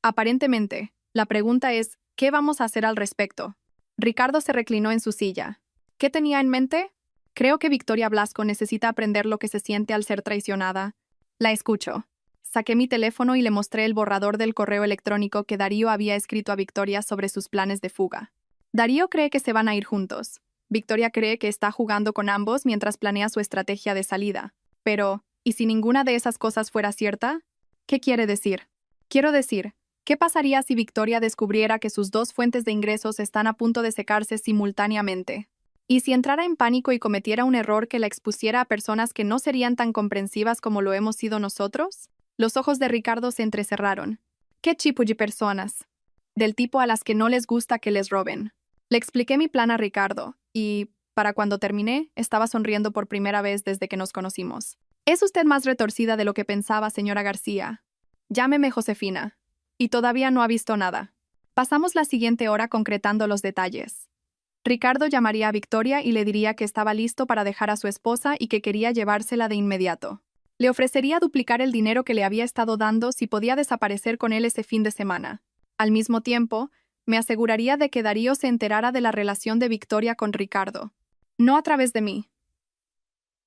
Aparentemente, la pregunta es, ¿qué vamos a hacer al respecto? Ricardo se reclinó en su silla. ¿Qué tenía en mente? Creo que Victoria Blasco necesita aprender lo que se siente al ser traicionada. La escucho. Saqué mi teléfono y le mostré el borrador del correo electrónico que Darío había escrito a Victoria sobre sus planes de fuga. Darío cree que se van a ir juntos. Victoria cree que está jugando con ambos mientras planea su estrategia de salida. Pero, ¿y si ninguna de esas cosas fuera cierta? ¿Qué quiere decir? Quiero decir, ¿qué pasaría si Victoria descubriera que sus dos fuentes de ingresos están a punto de secarse simultáneamente? ¿Y si entrara en pánico y cometiera un error que la expusiera a personas que no serían tan comprensivas como lo hemos sido nosotros? Los ojos de Ricardo se entrecerraron. ¿Qué tipo de personas? Del tipo a las que no les gusta que les roben. Le expliqué mi plan a Ricardo, y, para cuando terminé, estaba sonriendo por primera vez desde que nos conocimos. Es usted más retorcida de lo que pensaba, señora García. Llámeme Josefina. Y todavía no ha visto nada. Pasamos la siguiente hora concretando los detalles. Ricardo llamaría a Victoria y le diría que estaba listo para dejar a su esposa y que quería llevársela de inmediato. Le ofrecería duplicar el dinero que le había estado dando si podía desaparecer con él ese fin de semana. Al mismo tiempo, me aseguraría de que Darío se enterara de la relación de Victoria con Ricardo. No a través de mí.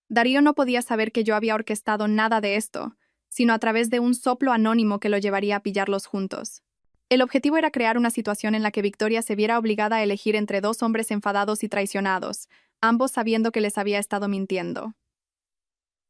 Darío no podía saber que yo había orquestado nada de esto, sino a través de un soplo anónimo que lo llevaría a pillarlos juntos. El objetivo era crear una situación en la que Victoria se viera obligada a elegir entre dos hombres enfadados y traicionados, ambos sabiendo que les había estado mintiendo.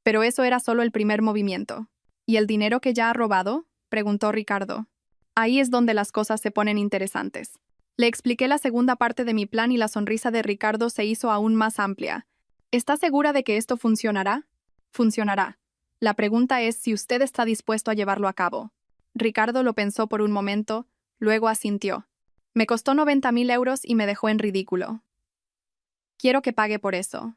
Pero eso era solo el primer movimiento. ¿Y el dinero que ya ha robado? Preguntó Ricardo. Ahí es donde las cosas se ponen interesantes. Le expliqué la segunda parte de mi plan y la sonrisa de Ricardo se hizo aún más amplia. ¿Está segura de que esto funcionará? Funcionará. La pregunta es si usted está dispuesto a llevarlo a cabo. Ricardo lo pensó por un momento, luego asintió. Me costó 90.000 euros y me dejó en ridículo. Quiero que pague por eso.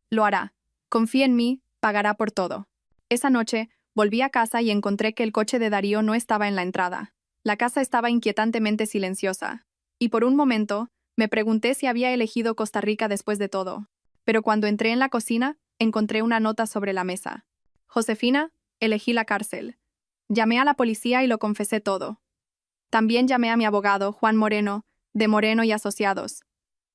Lo hará. Confía en mí, pagará por todo. Esa noche, volví a casa y encontré que el coche de Darío no estaba en la entrada. La casa estaba inquietantemente silenciosa. Y por un momento, me pregunté si había elegido Costa Rica después de todo. Pero cuando entré en la cocina, encontré una nota sobre la mesa. Josefina, elegí la cárcel. Llamé a la policía y lo confesé todo. También llamé a mi abogado, Juan Moreno, de Moreno y Asociados.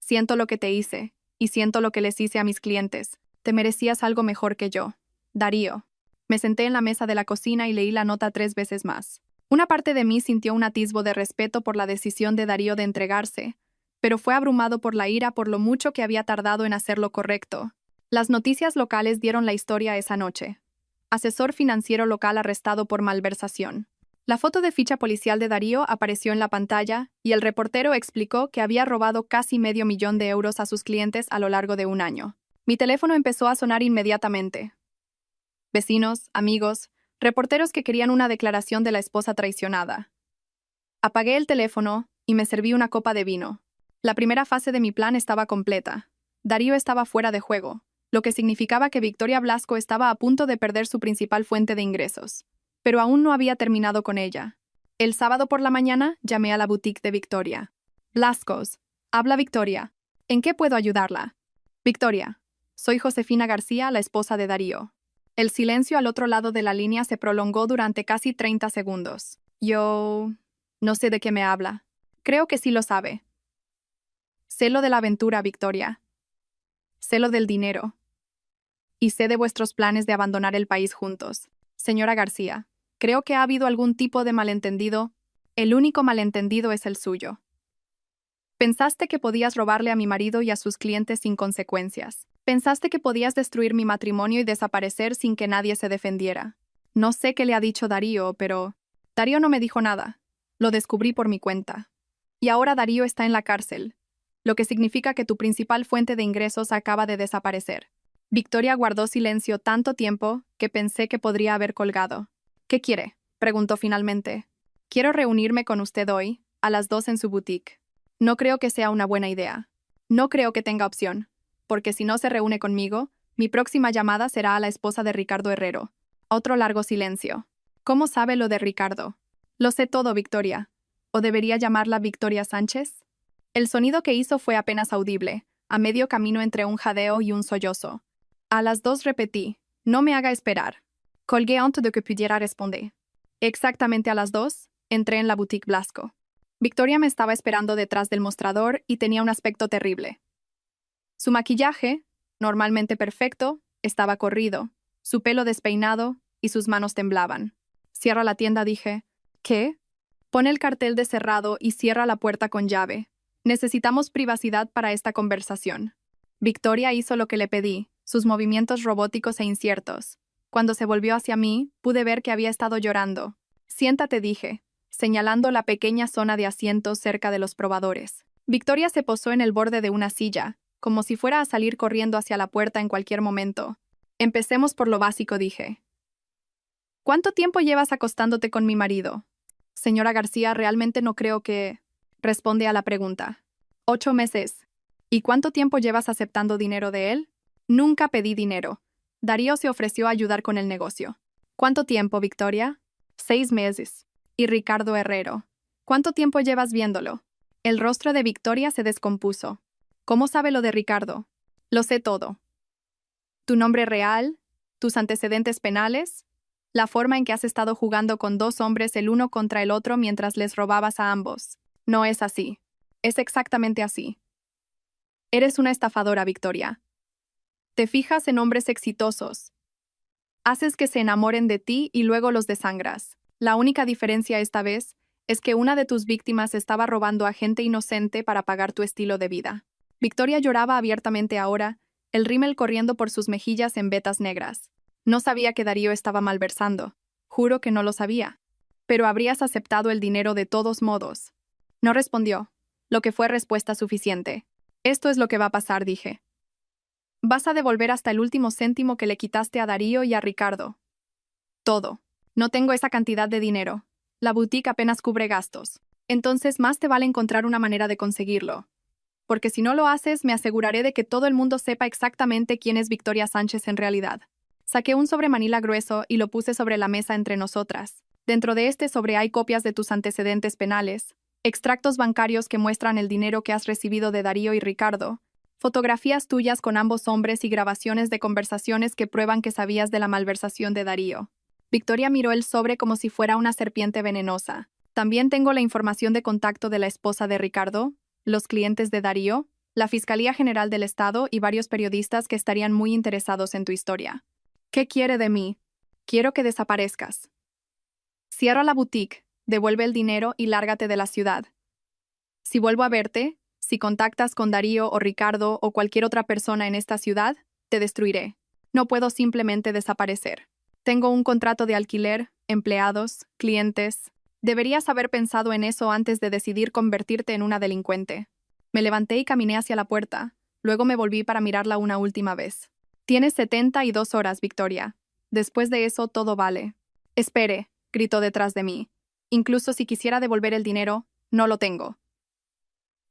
Siento lo que te hice, y siento lo que les hice a mis clientes. Te merecías algo mejor que yo. Darío. Me senté en la mesa de la cocina y leí la nota 3 veces más. Una parte de mí sintió un atisbo de respeto por la decisión de Darío de entregarse, pero fue abrumado por la ira por lo mucho que había tardado en hacer lo correcto. Las noticias locales dieron la historia esa noche. Asesor financiero local arrestado por malversación. La foto de ficha policial de Darío apareció en la pantalla y el reportero explicó que había robado casi $500,000 a sus clientes a lo largo de un año. Mi teléfono empezó a sonar inmediatamente. Vecinos, amigos, reporteros que querían una declaración de la esposa traicionada. Apagué el teléfono y me serví una copa de vino. La primera fase de mi plan estaba completa. Darío estaba fuera de juego, lo que significaba que Victoria Blasco estaba a punto de perder su principal fuente de ingresos. Pero aún no había terminado con ella. El sábado por la mañana llamé a la boutique de Victoria. Blascos. Habla Victoria. ¿En qué puedo ayudarla? Victoria. Soy Josefina García, la esposa de Darío. El silencio al otro lado de la línea se prolongó durante casi 30 segundos. Yo... no sé de qué me habla. Creo que sí lo sabe. Sé lo de la aventura, Victoria. Sé lo del dinero. Y sé de vuestros planes de abandonar el país juntos. Señora García, creo que ha habido algún tipo de malentendido. El único malentendido es el suyo. Pensaste que podías robarle a mi marido y a sus clientes sin consecuencias. Pensaste que podías destruir mi matrimonio y desaparecer sin que nadie se defendiera. No sé qué le ha dicho Darío, pero... Darío no me dijo nada. Lo descubrí por mi cuenta. Y ahora Darío está en la cárcel, lo que significa que tu principal fuente de ingresos acaba de desaparecer. Victoria guardó silencio tanto tiempo que pensé que podría haber colgado. ¿Qué quiere?, preguntó finalmente. Quiero reunirme con usted hoy, a las 2 en su boutique. No creo que sea una buena idea. No creo que tenga opción, porque si no se reúne conmigo, mi próxima llamada será a la esposa de Ricardo Herrero. Otro largo silencio. ¿Cómo sabe lo de Ricardo? Lo sé todo, Victoria. ¿O debería llamarla Victoria Sánchez? El sonido que hizo fue apenas audible, a medio camino entre un jadeo y un sollozo. A las 2 repetí, no me haga esperar. Colgué antes de que pudiera responder. Exactamente a las 2, entré en la boutique Blasco. Victoria me estaba esperando detrás del mostrador y tenía un aspecto terrible. Su maquillaje, normalmente perfecto, estaba corrido, su pelo despeinado y sus manos temblaban. Cierra la tienda, dije. ¿Qué? Pon el cartel de cerrado y cierra la puerta con llave. Necesitamos privacidad para esta conversación. Victoria hizo lo que le pedí, sus movimientos robóticos e inciertos. Cuando se volvió hacia mí, pude ver que había estado llorando. Siéntate, dije, señalando la pequeña zona de asientos cerca de los probadores. Victoria se posó en el borde de una silla, como si fuera a salir corriendo hacia la puerta en cualquier momento. Empecemos por lo básico, dije. ¿Cuánto tiempo llevas acostándote con mi marido? Señora García, realmente no creo que... Responde a la pregunta. 8 meses. ¿Y cuánto tiempo llevas aceptando dinero de él? Nunca pedí dinero. Darío se ofreció a ayudar con el negocio. ¿Cuánto tiempo, Victoria? 6 meses. ¿Y Ricardo Herrero? ¿Cuánto tiempo llevas viéndolo? El rostro de Victoria se descompuso. ¿Cómo sabe lo de Ricardo? Lo sé todo. ¿Tu nombre real? ¿Tus antecedentes penales? La forma en que has estado jugando con 2 hombres el uno contra el otro mientras les robabas a ambos. No es así. Es exactamente así. Eres una estafadora, Victoria. Te fijas en hombres exitosos. Haces que se enamoren de ti y luego los desangras. La única diferencia esta vez es que una de tus víctimas estaba robando a gente inocente para pagar tu estilo de vida. Victoria lloraba abiertamente ahora, el rímel corriendo por sus mejillas en vetas negras. No sabía que Darío estaba malversando. Juro que no lo sabía. Pero habrías aceptado el dinero de todos modos. No respondió, lo que fue respuesta suficiente. Esto es lo que va a pasar, dije. Vas a devolver hasta el último céntimo que le quitaste a Darío y a Ricardo. Todo. No tengo esa cantidad de dinero. La boutique apenas cubre gastos. Entonces más te vale encontrar una manera de conseguirlo. Porque si no lo haces, me aseguraré de que todo el mundo sepa exactamente quién es Victoria Sánchez en realidad. Saqué un sobre manila grueso y lo puse sobre la mesa entre nosotras. Dentro de este sobre hay copias de tus antecedentes penales, extractos bancarios que muestran el dinero que has recibido de Darío y Ricardo, fotografías tuyas con ambos hombres y grabaciones de conversaciones que prueban que sabías de la malversación de Darío. Victoria miró el sobre como si fuera una serpiente venenosa. También tengo la información de contacto de la esposa de Ricardo, los clientes de Darío, la Fiscalía General del Estado y varios periodistas que estarían muy interesados en tu historia. ¿Qué quiere de mí? Quiero que desaparezcas. Cierra la boutique, devuelve el dinero y lárgate de la ciudad. Si vuelvo a verte, si contactas con Darío o Ricardo o cualquier otra persona en esta ciudad, te destruiré. No puedo simplemente desaparecer. Tengo un contrato de alquiler, empleados, clientes. Deberías haber pensado en eso antes de decidir convertirte en una delincuente. Me levanté y caminé hacia la puerta. Luego me volví para mirarla una última vez. Tienes 72 horas, Victoria. Después de eso, todo vale. Espere, gritó detrás de mí. Incluso si quisiera devolver el dinero, no lo tengo.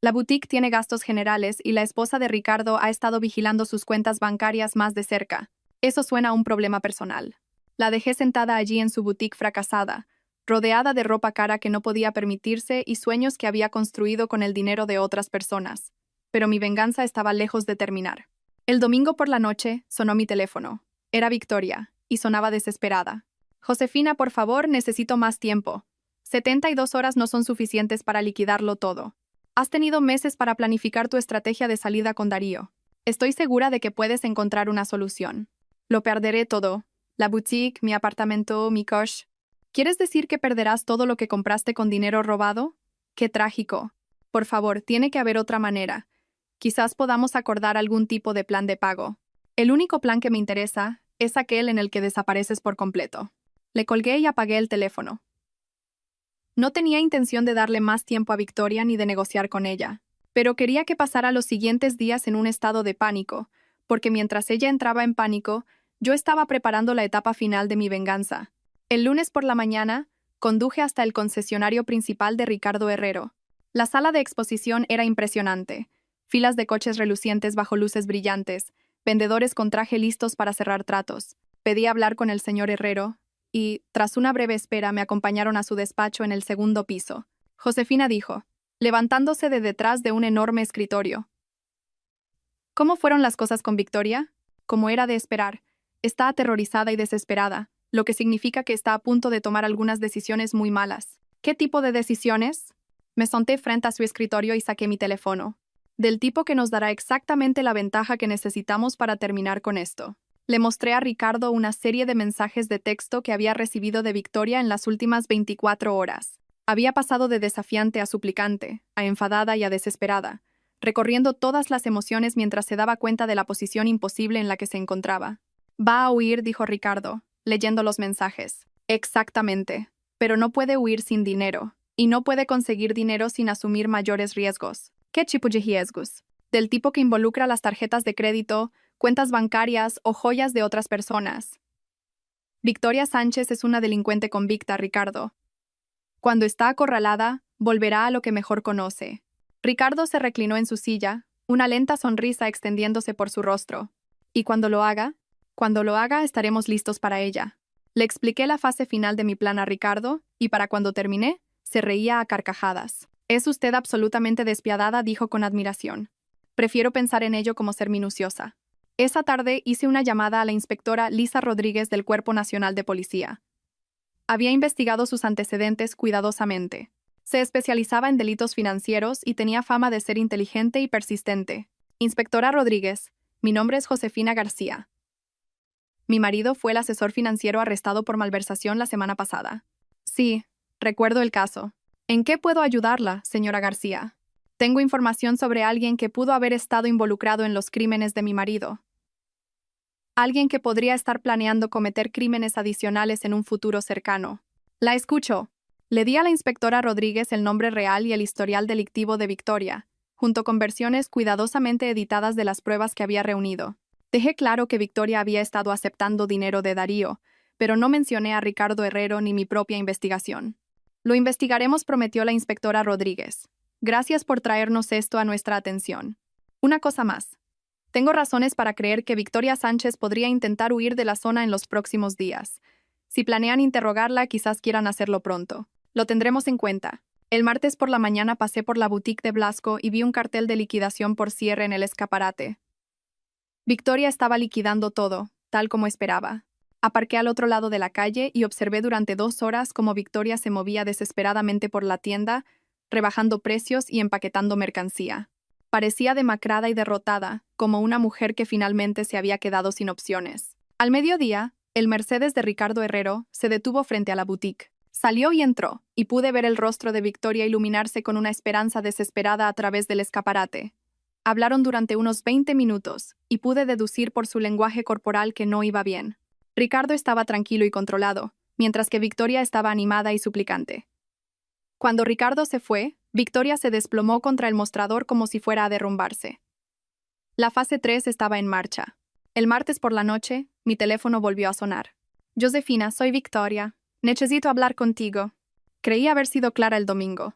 La boutique tiene gastos generales y la esposa de Ricardo ha estado vigilando sus cuentas bancarias más de cerca. Eso suena a un problema personal. La dejé sentada allí en su boutique fracasada, rodeada de ropa cara que no podía permitirse y sueños que había construido con el dinero de otras personas. Pero mi venganza estaba lejos de terminar. El domingo por la noche sonó mi teléfono. Era Victoria, y sonaba desesperada. Josefina, por favor, necesito más tiempo. 72 horas no son suficientes para liquidarlo todo. Has tenido meses para planificar tu estrategia de salida con Darío. Estoy segura de que puedes encontrar una solución. Lo perderé todo. La boutique, mi apartamento, mi coche. ¿Quieres decir que perderás todo lo que compraste con dinero robado? ¡Qué trágico! Por favor, tiene que haber otra manera. Quizás podamos acordar algún tipo de plan de pago. El único plan que me interesa es aquel en el que desapareces por completo. Le colgué y apagué el teléfono. No tenía intención de darle más tiempo a Victoria ni de negociar con ella, pero quería que pasara los siguientes días en un estado de pánico, porque mientras ella entraba en pánico, yo estaba preparando la etapa final de mi venganza. El lunes por la mañana, conduje hasta el concesionario principal de Ricardo Herrero. La sala de exposición era impresionante. Filas de coches relucientes bajo luces brillantes, vendedores con traje listos para cerrar tratos. Pedí hablar con el señor Herrero, y, tras una breve espera, me acompañaron a su despacho en el segundo piso. Josefina dijo, levantándose de detrás de un enorme escritorio. ¿Cómo fueron las cosas con Victoria? Como era de esperar, está aterrorizada y desesperada, lo que significa que está a punto de tomar algunas decisiones muy malas. ¿Qué tipo de decisiones? Me senté frente a su escritorio y saqué mi teléfono. Del tipo que nos dará exactamente la ventaja que necesitamos para terminar con esto. Le mostré a Ricardo una serie de mensajes de texto que había recibido de Victoria en las últimas 24 horas. Había pasado de desafiante a suplicante, a enfadada y a desesperada, recorriendo todas las emociones mientras se daba cuenta de la posición imposible en la que se encontraba. Va a huir, dijo Ricardo, leyendo los mensajes. Exactamente. Pero no puede huir sin dinero, y no puede conseguir dinero sin asumir mayores riesgos. ¿Qué tipo de riesgos? Del tipo que involucra las tarjetas de crédito, cuentas bancarias o joyas de otras personas. Victoria Sánchez es una delincuente convicta, Ricardo. Cuando está acorralada, volverá a lo que mejor conoce. Ricardo se reclinó en su silla, una lenta sonrisa extendiéndose por su rostro. Y cuando lo haga, estaremos listos para ella. Le expliqué la fase final de mi plan a Ricardo, y para cuando terminé, se reía a carcajadas. Es usted absolutamente despiadada, dijo con admiración. Prefiero pensar en ello como ser minuciosa. Esa tarde hice una llamada a la inspectora Lisa Rodríguez del Cuerpo Nacional de Policía. Había investigado sus antecedentes cuidadosamente. Se especializaba en delitos financieros y tenía fama de ser inteligente y persistente. Inspectora Rodríguez, mi nombre es Josefina García. Mi marido fue el asesor financiero arrestado por malversación la semana pasada. Sí, recuerdo el caso. ¿En qué puedo ayudarla, señora García? Tengo información sobre alguien que pudo haber estado involucrado en los crímenes de mi marido. Alguien que podría estar planeando cometer crímenes adicionales en un futuro cercano. La escucho. Le di a la inspectora Rodríguez el nombre real y el historial delictivo de Victoria, junto con versiones cuidadosamente editadas de las pruebas que había reunido. Dejé claro que Victoria había estado aceptando dinero de Darío, pero no mencioné a Ricardo Herrero ni mi propia investigación. Lo investigaremos, prometió la inspectora Rodríguez. Gracias por traernos esto a nuestra atención. Una cosa más. Tengo razones para creer que Victoria Sánchez podría intentar huir de la zona en los próximos días. Si planean interrogarla, quizás quieran hacerlo pronto. Lo tendremos en cuenta. El martes por la mañana pasé por la boutique de Blasco y vi un cartel de liquidación por cierre en el escaparate. Victoria estaba liquidando todo, tal como esperaba. Aparqué al otro lado de la calle y observé durante 2 horas cómo Victoria se movía desesperadamente por la tienda, rebajando precios y empaquetando mercancía. Parecía demacrada y derrotada, como una mujer que finalmente se había quedado sin opciones. Al mediodía, el Mercedes de Ricardo Herrero se detuvo frente a la boutique. Salió y entró, y pude ver el rostro de Victoria iluminarse con una esperanza desesperada a través del escaparate. Hablaron durante unos 20 minutos, y pude deducir por su lenguaje corporal que no iba bien. Ricardo estaba tranquilo y controlado, mientras que Victoria estaba animada y suplicante. Cuando Ricardo se fue, Victoria se desplomó contra el mostrador como si fuera a derrumbarse. La fase 3 estaba en marcha. El martes por la noche, mi teléfono volvió a sonar. Josefina, soy Victoria. Necesito hablar contigo. Creí haber sido clara el domingo.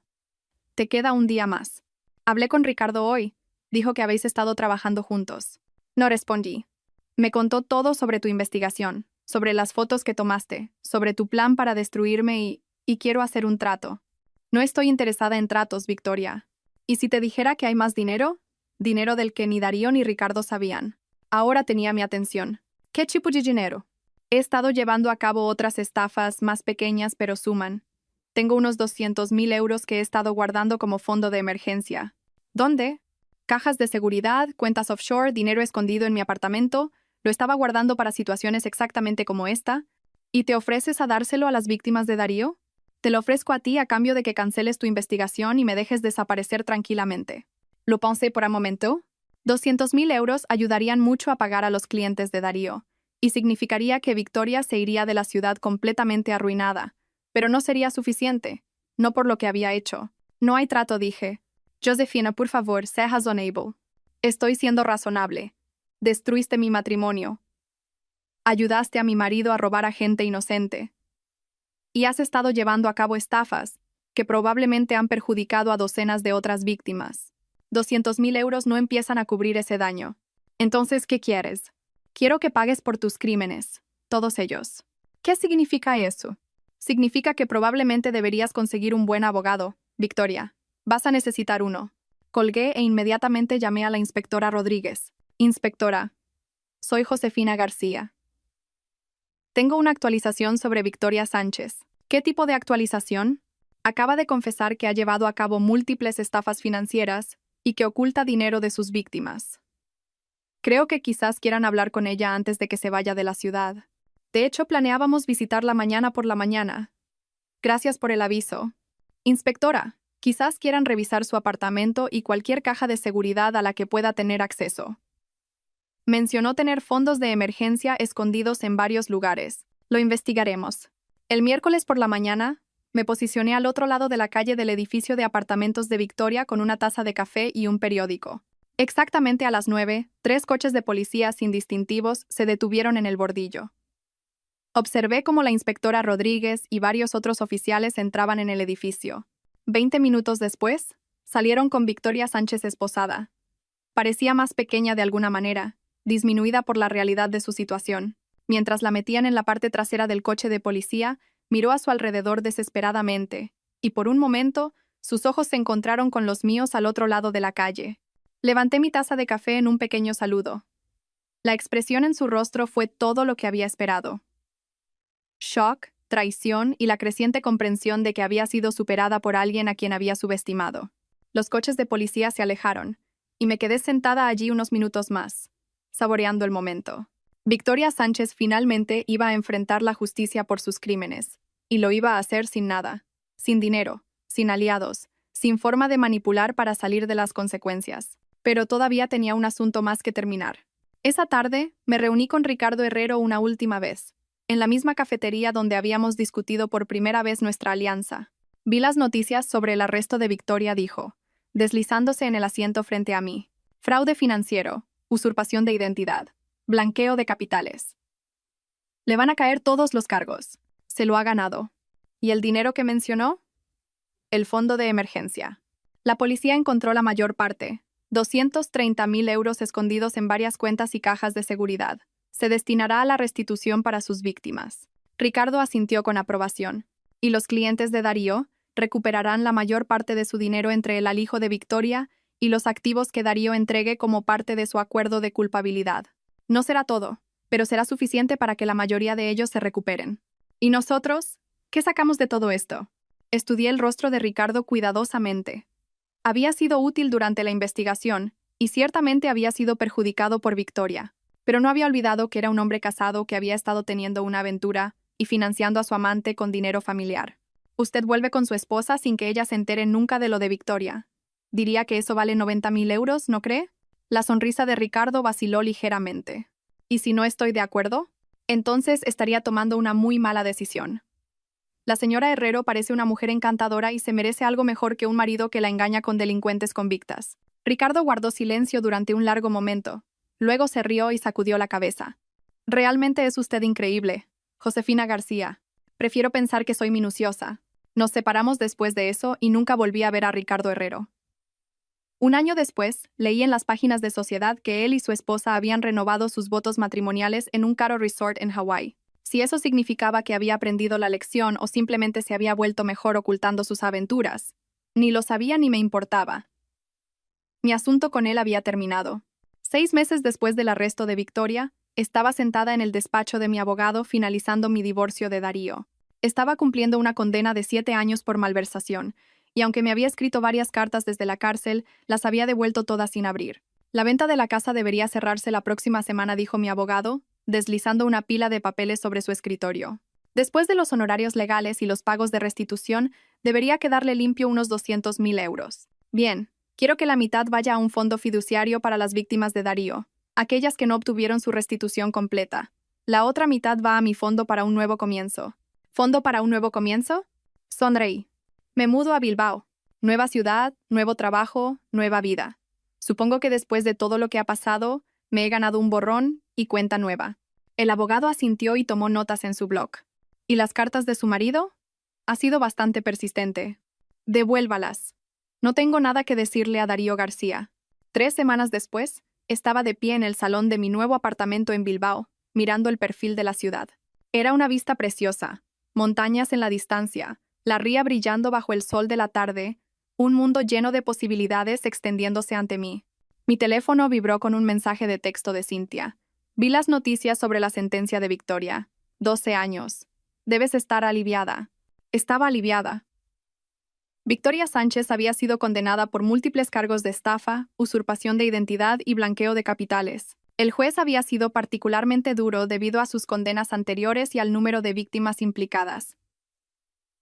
Te queda un día más. Hablé con Ricardo hoy. Dijo que habéis estado trabajando juntos. No respondí. Me contó todo sobre tu investigación, sobre las fotos que tomaste, sobre tu plan para destruirme y quiero hacer un trato. No estoy interesada en tratos, Victoria. ¿Y si te dijera que hay más dinero? Dinero del que ni Darío ni Ricardo sabían. Ahora tenía mi atención. ¿Qué tipo de dinero? He estado llevando a cabo otras estafas más pequeñas, pero suman. Tengo unos 200.000 euros que he estado guardando como fondo de emergencia. ¿Dónde? Cajas de seguridad, cuentas offshore, dinero escondido en mi apartamento. Lo estaba guardando para situaciones exactamente como esta. ¿Y te ofreces a dárselo a las víctimas de Darío? Te lo ofrezco a ti a cambio de que canceles tu investigación y me dejes desaparecer tranquilamente. Lo pensé por un momento. 200.000 euros ayudarían mucho a pagar a los clientes de Darío, y significaría que Victoria se iría de la ciudad completamente arruinada. Pero no sería suficiente. No por lo que había hecho. No hay trato, dije. Josefina, por favor, sé razonable. Estoy siendo razonable. Destruiste mi matrimonio. Ayudaste a mi marido a robar a gente inocente. Y has estado llevando a cabo estafas, que probablemente han perjudicado a docenas de otras víctimas. 200.000 euros no empiezan a cubrir ese daño. Entonces, ¿qué quieres? Quiero que pagues por tus crímenes, todos ellos. ¿Qué significa eso? Significa que probablemente deberías conseguir un buen abogado, Victoria. Vas a necesitar uno. Colgué e inmediatamente llamé a la inspectora Rodríguez. Inspectora, soy Josefina García. Tengo una actualización sobre Victoria Sánchez. ¿Qué tipo de actualización? Acaba de confesar que ha llevado a cabo múltiples estafas financieras y que oculta dinero de sus víctimas. Creo que quizás quieran hablar con ella antes de que se vaya de la ciudad. De hecho, planeábamos visitarla mañana por la mañana. Gracias por el aviso. Inspectora, quizás quieran revisar su apartamento y cualquier caja de seguridad a la que pueda tener acceso. Mencionó tener fondos de emergencia escondidos en varios lugares. Lo investigaremos. El miércoles por la mañana, me posicioné al otro lado de la calle del edificio de apartamentos de Victoria con una taza de café y un periódico. Exactamente a las 9, 3 coches de policía sin distintivos se detuvieron en el bordillo. Observé cómo la inspectora Rodríguez y varios otros oficiales entraban en el edificio. 20 minutos después, salieron con Victoria Sánchez esposada. Parecía más pequeña de alguna manera, disminuida por la realidad de su situación. Mientras la metían en la parte trasera del coche de policía, miró a su alrededor desesperadamente, y por un momento, sus ojos se encontraron con los míos al otro lado de la calle. Levanté mi taza de café en un pequeño saludo. La expresión en su rostro fue todo lo que había esperado. Shock, traición y la creciente comprensión de que había sido superada por alguien a quien había subestimado. Los coches de policía se alejaron, y me quedé sentada allí unos minutos más, saboreando el momento. Victoria Sánchez finalmente iba a enfrentar la justicia por sus crímenes, y lo iba a hacer sin nada, sin dinero, sin aliados, sin forma de manipular para salir de las consecuencias. Pero todavía tenía un asunto más que terminar. Esa tarde, me reuní con Ricardo Herrero una última vez, en la misma cafetería donde habíamos discutido por primera vez nuestra alianza. Vi las noticias sobre el arresto de Victoria, dijo, deslizándose en el asiento frente a mí. Fraude financiero, usurpación de identidad, blanqueo de capitales. Le van a caer todos los cargos. Se lo ha ganado. ¿Y el dinero que mencionó? El fondo de emergencia. La policía encontró la mayor parte, 230.000 euros escondidos en varias cuentas y cajas de seguridad. Se destinará a la restitución para sus víctimas. Ricardo asintió con aprobación. Y los clientes de Darío recuperarán la mayor parte de su dinero entre el alijo de Victoria y los activos que Darío entregue como parte de su acuerdo de culpabilidad. No será todo, pero será suficiente para que la mayoría de ellos se recuperen. ¿Y nosotros? ¿Qué sacamos de todo esto? Estudié el rostro de Ricardo cuidadosamente. Había sido útil durante la investigación y ciertamente había sido perjudicado por Victoria, pero no había olvidado que era un hombre casado que había estado teniendo una aventura y financiando a su amante con dinero familiar. Usted vuelve con su esposa sin que ella se entere nunca de lo de Victoria. Diría que eso vale 90.000 euros, ¿no cree? La sonrisa de Ricardo vaciló ligeramente. ¿Y si no estoy de acuerdo? Entonces estaría tomando una muy mala decisión. La señora Herrero parece una mujer encantadora y se merece algo mejor que un marido que la engaña con delincuentes convictas. Ricardo guardó silencio durante un largo momento. Luego se rió y sacudió la cabeza. Realmente es usted increíble, Josefina García. Prefiero pensar que soy minuciosa. Nos separamos después de eso y nunca volví a ver a Ricardo Herrero. Un año después, leí en las páginas de Sociedad que él y su esposa habían renovado sus votos matrimoniales en un caro resort en Hawái. Si eso significaba que había aprendido la lección o simplemente se había vuelto mejor ocultando sus aventuras, ni lo sabía ni me importaba. Mi asunto con él había terminado. 6 meses después del arresto de Victoria, estaba sentada en el despacho de mi abogado finalizando mi divorcio de Darío. Estaba cumpliendo una condena de 7 años por malversación, y aunque me había escrito varias cartas desde la cárcel, las había devuelto todas sin abrir. La venta de la casa debería cerrarse la próxima semana, dijo mi abogado, deslizando una pila de papeles sobre su escritorio. Después de los honorarios legales y los pagos de restitución, debería quedarle limpio unos 200.000 euros. Bien, quiero que la mitad vaya a un fondo fiduciario para las víctimas de Darío, aquellas que no obtuvieron su restitución completa. La otra mitad va a mi fondo para un nuevo comienzo. ¿Fondo para un nuevo comienzo? Sonreí. Me mudo a Bilbao. Nueva ciudad, nuevo trabajo, nueva vida. Supongo que después de todo lo que ha pasado, me he ganado un borrón y cuenta nueva. El abogado asintió y tomó notas en su blog. ¿Y las cartas de su marido? Ha sido bastante persistente. Devuélvalas. No tengo nada que decirle a Darío García. 3 semanas después, estaba de pie en el salón de mi nuevo apartamento en Bilbao, mirando el perfil de la ciudad. Era una vista preciosa. Montañas en la distancia, la ría brillando bajo el sol de la tarde, un mundo lleno de posibilidades extendiéndose ante mí. Mi teléfono vibró con un mensaje de texto de Cintia. Vi las noticias sobre la sentencia de Victoria. 12 años. Debes estar aliviada. Estaba aliviada. Victoria Sánchez había sido condenada por múltiples cargos de estafa, usurpación de identidad y blanqueo de capitales. El juez había sido particularmente duro debido a sus condenas anteriores y al número de víctimas implicadas.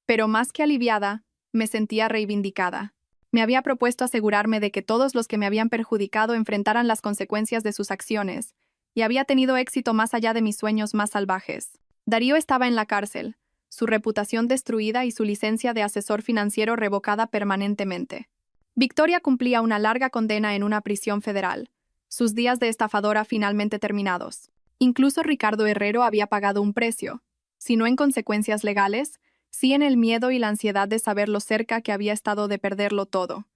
Pero más que aliviada, me sentía reivindicada. Me había propuesto asegurarme de que todos los que me habían perjudicado enfrentaran las consecuencias de sus acciones, y había tenido éxito más allá de mis sueños más salvajes. Darío estaba en la cárcel, su reputación destruida y su licencia de asesor financiero revocada permanentemente. Victoria cumplía una larga condena en una prisión federal, sus días de estafadora finalmente terminados. Incluso Ricardo Herrero había pagado un precio, si no en consecuencias legales, sí en el miedo y la ansiedad de saber lo cerca que había estado de perderlo todo.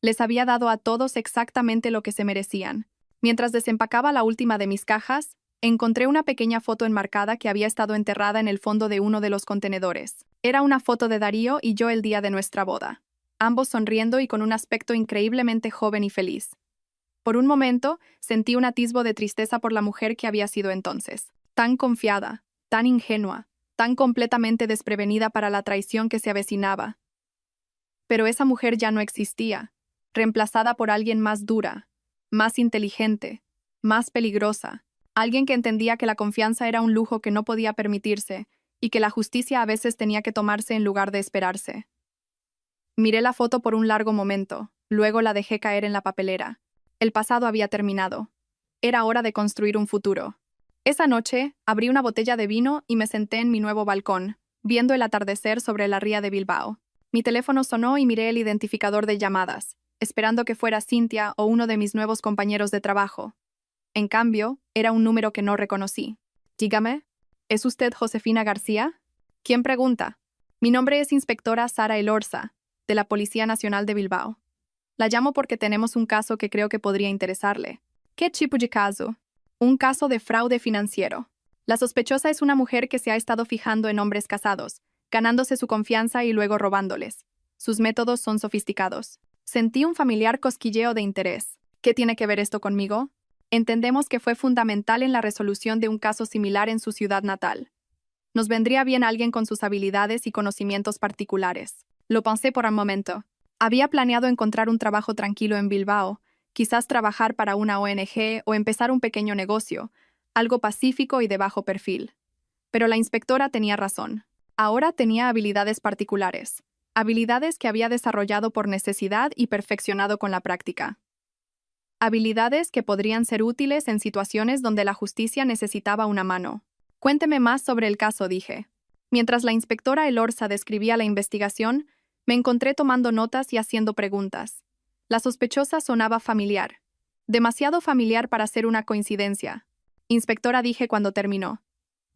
Les había dado a todos exactamente lo que se merecían. Mientras desempacaba la última de mis cajas, encontré una pequeña foto enmarcada que había estado enterrada en el fondo de uno de los contenedores. Era una foto de Darío y yo el día de nuestra boda, ambos sonriendo y con un aspecto increíblemente joven y feliz. Por un momento, sentí un atisbo de tristeza por la mujer que había sido entonces. Tan confiada, tan ingenua, tan completamente desprevenida para la traición que se avecinaba. Pero esa mujer ya no existía, reemplazada por alguien más dura, más inteligente, más peligrosa, alguien que entendía que la confianza era un lujo que no podía permitirse y que la justicia a veces tenía que tomarse en lugar de esperarse. Miré la foto por un largo momento, luego la dejé caer en la papelera. El pasado había terminado. Era hora de construir un futuro. Esa noche, abrí una botella de vino y me senté en mi nuevo balcón, viendo el atardecer sobre la ría de Bilbao. Mi teléfono sonó y miré el identificador de llamadas, esperando que fuera Cintia o uno de mis nuevos compañeros de trabajo. En cambio, era un número que no reconocí. Dígame. ¿Es usted Josefina García? ¿Quién pregunta? Mi nombre es inspectora Sara Elorza, de la Policía Nacional de Bilbao. La llamo porque tenemos un caso que creo que podría interesarle. ¿Qué tipo de caso? Un caso de fraude financiero. La sospechosa es una mujer que se ha estado fijando en hombres casados, ganándose su confianza y luego robándoles. Sus métodos son sofisticados. Sentí un familiar cosquilleo de interés. ¿Qué tiene que ver esto conmigo? Entendemos que fue fundamental en la resolución de un caso similar en su ciudad natal. Nos vendría bien alguien con sus habilidades y conocimientos particulares. Lo pensé por un momento. Había planeado encontrar un trabajo tranquilo en Bilbao, quizás trabajar para una ONG o empezar un pequeño negocio, algo pacífico y de bajo perfil. Pero la inspectora tenía razón. Ahora tenía habilidades particulares, habilidades que había desarrollado por necesidad y perfeccionado con la práctica. Habilidades que podrían ser útiles en situaciones donde la justicia necesitaba una mano. Cuénteme más sobre el caso, dije. Mientras la inspectora Elorza describía la investigación, me encontré tomando notas y haciendo preguntas. La sospechosa sonaba familiar. Demasiado familiar para ser una coincidencia. Inspectora, dije cuando terminó.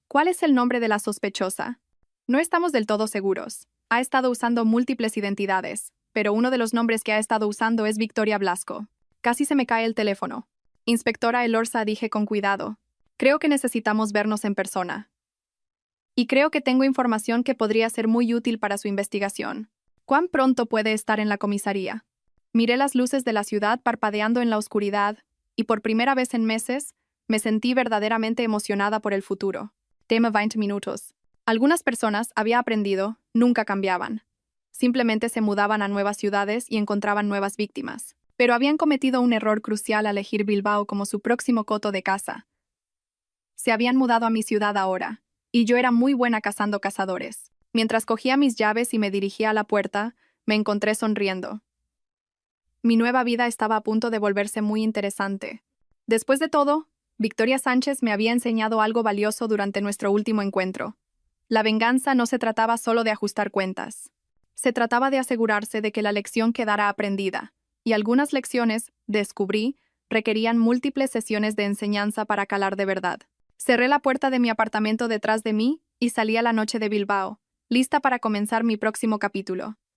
¿Cuál es el nombre de la sospechosa? No estamos del todo seguros. Ha estado usando múltiples identidades, pero uno de los nombres que ha estado usando es Victoria Blasco. Casi se me cae el teléfono. Inspectora Elorza, dije con cuidado. Creo que necesitamos vernos en persona. Y creo que tengo información que podría ser muy útil para su investigación. ¿Cuán pronto puede estar en la comisaría? Miré las luces de la ciudad parpadeando en la oscuridad, y por primera vez en meses, me sentí verdaderamente emocionada por el futuro. Tema 20 minutos. Algunas personas, había aprendido, nunca cambiaban. Simplemente se mudaban a nuevas ciudades y encontraban nuevas víctimas. Pero habían cometido un error crucial al elegir Bilbao como su próximo coto de caza. Se habían mudado a mi ciudad ahora, y yo era muy buena cazando cazadores. Mientras cogía mis llaves y me dirigía a la puerta, me encontré sonriendo. Mi nueva vida estaba a punto de volverse muy interesante. Después de todo, Victoria Sánchez me había enseñado algo valioso durante nuestro último encuentro. La venganza no se trataba solo de ajustar cuentas. Se trataba de asegurarse de que la lección quedara aprendida, y algunas lecciones, descubrí, requerían múltiples sesiones de enseñanza para calar de verdad. Cerré la puerta de mi apartamento detrás de mí y salí a la noche de Bilbao, lista para comenzar mi próximo capítulo.